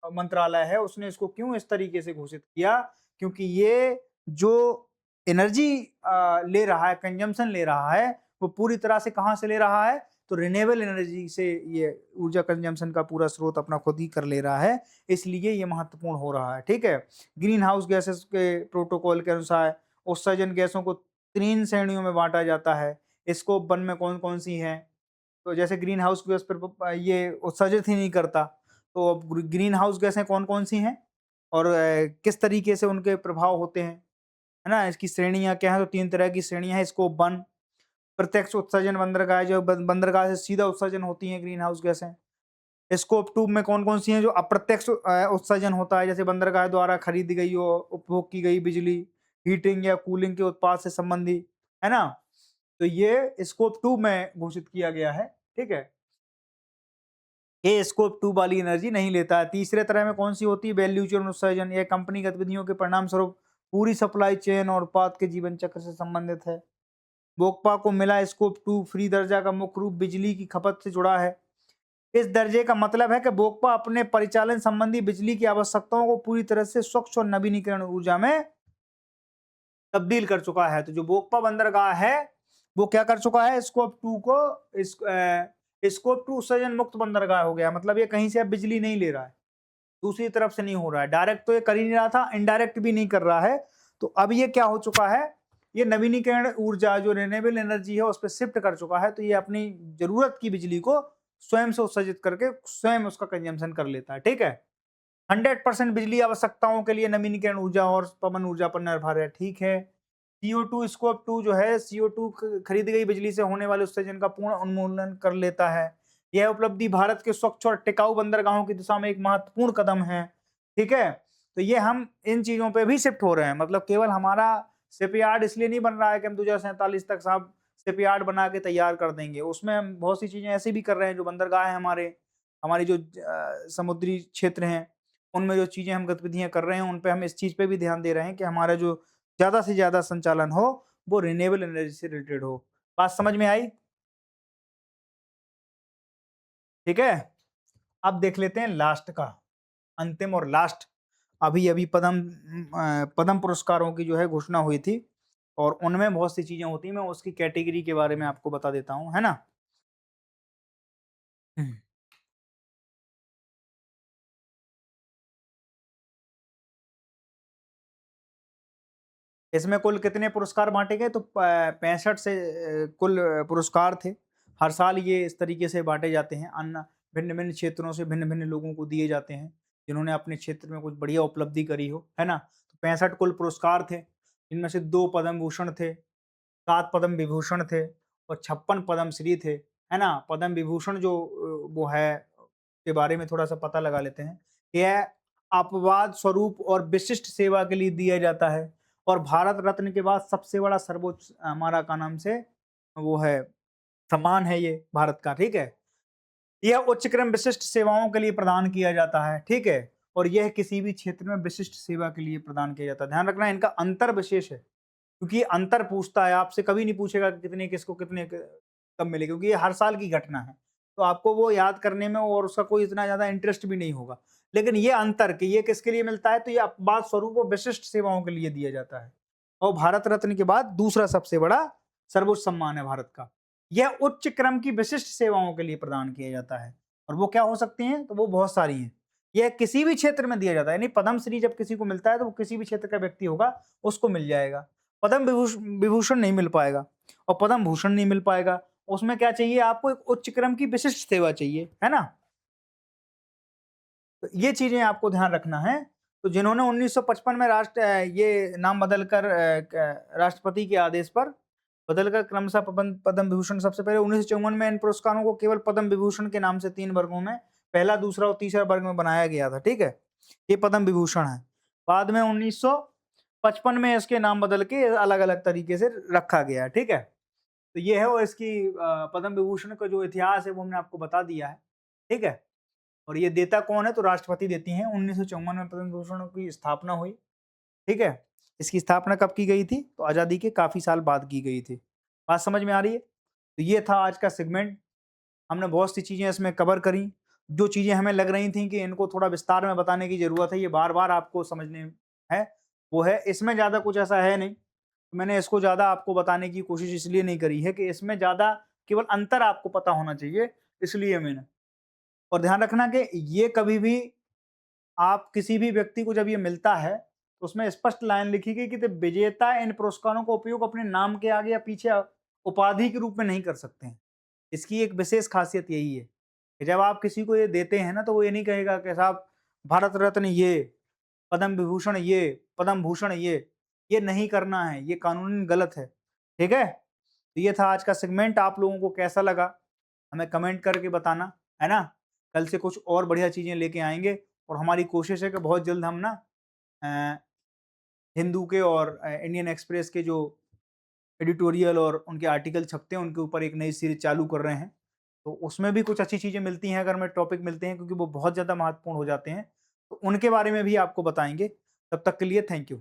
मंत्रालय है उसने इसको क्यों इस तरीके से घोषित किया? क्योंकि ये जो एनर्जी ले रहा है, कंजम्पशन ले रहा है, वो पूरी तरह से कहां से ले रहा है? तो रिन्यूएबल एनर्जी से ये ऊर्जा कंजम्पशन का पूरा स्रोत अपना खुद ही कर ले रहा है, इसलिए ये महत्वपूर्ण हो रहा है। ठीक है। ग्रीन हाउस गैसेस के प्रोटोकॉल के अनुसार उत्सर्जन गैसों को 3 श्रेणियों में बांटा जाता है। स्कोप 1 में कौन कौन सी हैं? तो जैसे ग्रीन हाउस गैस पर ये उत्सर्जित ही नहीं करता, तो अब ग्रीन हाउस गैसें कौन कौन सी हैं और किस तरीके से उनके प्रभाव होते हैं, है ना। इसकी श्रेणियां क्या है? तो 3 तरह की श्रेणियां हैं। स्कोप 1 प्रत्यक्ष उत्सर्जन बंदरगाह, जो बंदरगाह से सीधा उत्सर्जन होती हैं ग्रीन हाउस गैसें। स्कोप 2 में कौन कौन सी हैं? जो अप्रत्यक्ष उत्सर्जन होता है, जैसे बंदरगाह द्वारा खरीदी गई हो, उपभोग की गई बिजली, हीटिंग या कूलिंग के उत्पाद से संबंधी, है ना। तो ये स्कोप 2 में घोषित किया गया है। ठीक है। ये स्कोप 2 वाली एनर्जी नहीं लेता है। तीसरे तरह में कौन सी होती है? वैल्यू चेन उत्सर्जन। यह कंपनी गतिविधियों के परिणाम स्वरूप पूरी सप्लाई चेन और उत्पाद के जीवन चक्र से संबंधित है। बोकपा को मिला स्कोप 2 फ्री दर्जा का मुख्य रूप बिजली की खपत से जुड़ा है। इस दर्जे का मतलब है कि बोकपा अपने परिचालन संबंधी बिजली की आवश्यकताओं को पूरी तरह से स्वच्छ और नवीनीकरण ऊर्जा में तब्दील कर चुका है। तो जो बोकपा बंदरगाह है वो क्या कर चुका है? स्कोप 2 को स्कोप 2 उत्सर्जन मुक्त बंदरगाह हो गया। मतलब ये कहीं से अब बिजली नहीं ले रहा है, दूसरी तरफ से नहीं हो रहा है, डायरेक्ट तो ये कर ही नहीं रहा था, इनडायरेक्ट भी नहीं कर रहा है। तो अब ये क्या हो चुका है? ये नवीनीकरण ऊर्जा जो रिन्यूएबल एनर्जी है उस पर शिफ्ट कर चुका है। तो ये अपनी जरूरत की बिजली को स्वयं से उत्सर्जित करके स्वयं उसका कंजम्पशन कर लेता है। ठीक है। 100% बिजली आवश्यकताओं के लिए नवीनीकरण ऊर्जा और पवन ऊर्जा पर निर्भर है, ठीक है। CO2 स्कोप 2 जो है, CO2 खरीदी गई बिजली से होने वाले उत्सर्जन का पूर्ण उन्मूलन कर लेता है। यह उपलब्धि भारत के स्वच्छ और टिकाऊ बंदरगाहों की दिशा में एक महत्वपूर्ण कदम है, ठीक है। तो ये हम इन चीजों पे भी शिफ्ट हो रहे हैं, मतलब केवल हमारा शिपयार्ड इसलिए नहीं बन रहा है कि हम 2047 तक साहब शिपयार्ड बना के तैयार कर देंगे। उसमें हम बहुत सी चीजें ऐसी भी कर रहे हैं, जो बंदरगाह है हमारे, हमारी जो समुद्री क्षेत्र हैं, उनमें जो चीजें हम गतिविधियां कर रहे हैं, उन पे हम इस चीज पे भी ध्यान दे रहे हैं कि हमारा जो ज्यादा से ज्यादा संचालन हो वो रिन्यूएबल एनर्जी से रिलेटेड हो। बात समझ में आई? ठीक है। अब देख लेते हैं लास्ट का, अंतिम और लास्ट। अभी अभी पद्म पुरस्कारों की जो है घोषणा हुई थी, और उनमें बहुत सी चीजें होती हैं, मैं उसकी कैटेगरी के बारे में आपको बता देता हूँ, है ना। इसमें कुल कितने पुरस्कार बांटे गए, तो 65 से कुल पुरस्कार थे। हर साल ये इस तरीके से बांटे जाते हैं, अन्य भिन्न भिन्न क्षेत्रों से भिन्न भिन्न लोगों को दिए जाते हैं, जिन्होंने अपने क्षेत्र में कुछ बढ़िया उपलब्धि करी हो, है ना। तो 65 कुल पुरस्कार थे, इनमें से 2 पद्म भूषण थे, 7 पद्म विभूषण थे, और 56 पद्म श्री थे, है ना। पद्म विभूषण जो वो है, के बारे में थोड़ा सा पता लगा लेते हैं। यह अपवाद स्वरूप और विशिष्ट सेवा के लिए दिया जाता है, और भारत रत्न के बाद सबसे बड़ा सर्वोच्च हमारा का नाम से वो है, सम्मान है ये भारत का, ठीक है। यह उच्च क्रम विशिष्ट सेवाओं के लिए प्रदान किया जाता है, ठीक है। और यह किसी भी क्षेत्र में विशिष्ट सेवा के लिए प्रदान किया जाता है। ध्यान रखना, इनका अंतर विशेष है, क्योंकि ये अंतर पूछता है आपसे, कभी नहीं पूछेगा कि कितने किसको कितने कब मिले, क्योंकि ये हर साल की घटना है। तो आपको वो याद करने में और उसका कोई इतना ज्यादा इंटरेस्ट भी नहीं होगा। लेकिन ये अंतर कि ये किसके लिए मिलता है, तो ये अपवाद स्वरूप और विशिष्ट सेवाओं के लिए दिया जाता है। और भारत रत्न के बाद दूसरा सबसे बड़ा सर्वोच्च सम्मान है भारत का। यह उच्च क्रम की विशिष्ट सेवाओं के लिए प्रदान किया जाता है, और वो क्या हो सकती हैं, तो वो बहुत सारी हैं। यह किसी भी क्षेत्र में दिया जाता है, यानी पद्मश्री जब किसी को मिलता है तो वो किसी भी क्षेत्र का व्यक्ति होगा, उसको मिल जाएगा। पद्म विभूषण नहीं मिल पाएगा, और पद्म भूषण नहीं मिल पाएगा। उसमें क्या चाहिए आपको, एक उच्च क्रम की विशिष्ट सेवा चाहिए, है ना। तो ये चीजें आपको ध्यान रखना है। तो जिन्होंने 1955 में ये नाम बदलकर राष्ट्रपति के आदेश पर बदलकर क्रमशः पद्म विभूषण, सबसे पहले 1954 में इन पुरस्कारों को केवल पद्म विभूषण के नाम से 3 वर्गों में, पहला, दूसरा और तीसरा वर्ग में बनाया गया था, ठीक है। ये पद्म विभूषण है। बाद में 1955 में इसके नाम बदल के अलग अलग तरीके से रखा गया है, ठीक है। तो ये है, और इसकी पद्म विभूषण का जो इतिहास है वो हमने आपको बता दिया है, ठीक है। और ये देता कौन है, तो राष्ट्रपति देती हैं। 1954 में पद्म विभूषण की स्थापना हुई, ठीक है। इसकी स्थापना कब की गई थी, तो आजादी के काफी साल बाद की गई थी। बात समझ में आ रही है? तो ये था आज का सेगमेंट। हमने बहुत सी चीजें इसमें कवर करी। जो चीजें हमें लग रही थी कि इनको थोड़ा विस्तार में बताने की जरूरत है, ये बार बार आपको समझने है, वो है। इसमें ज्यादा कुछ ऐसा है नहीं, मैंने इसको ज्यादा आपको बताने की कोशिश इसलिए नहीं करी है कि इसमें ज्यादा केवल अंतर आपको पता होना चाहिए, इसलिए मैंने। और ध्यान रखना कि ये कभी भी आप किसी भी व्यक्ति को जब ये मिलता है, तो उसमें स्पष्ट लाइन लिखी गई कि विजेता इन पुरस्कारों का उपयोग अपने नाम के आगे या पीछे उपाधि के रूप में नहीं कर सकते हैं। इसकी एक विशेष खासियत यही है कि जब आप किसी को ये देते हैं ना, तो वो ये नहीं कहेगा कि साहब भारत रत्न ये, पद्म विभूषण ये, पद्म भूषण ये नहीं करना है, ये कानूनन गलत है, ठीक है। तो ये था आज का सेगमेंट। आप लोगों को कैसा लगा हमें कमेंट करके बताना, है ना। कल से कुछ और बढ़िया चीजें लेके आएंगे, और हमारी कोशिश है कि बहुत जल्द हम ना अ, हिंदू के और इंडियन एक्सप्रेस के जो एडिटोरियल और उनके आर्टिकल छपते हैं, उनके ऊपर एक नई सीरीज चालू कर रहे हैं। तो उसमें भी कुछ अच्छी चीज़ें मिलती हैं, अगर हमें टॉपिक मिलते हैं, क्योंकि वो बहुत ज़्यादा महत्वपूर्ण हो जाते हैं, तो उनके बारे में भी आपको बताएंगे। तब तक के लिए थैंक यू।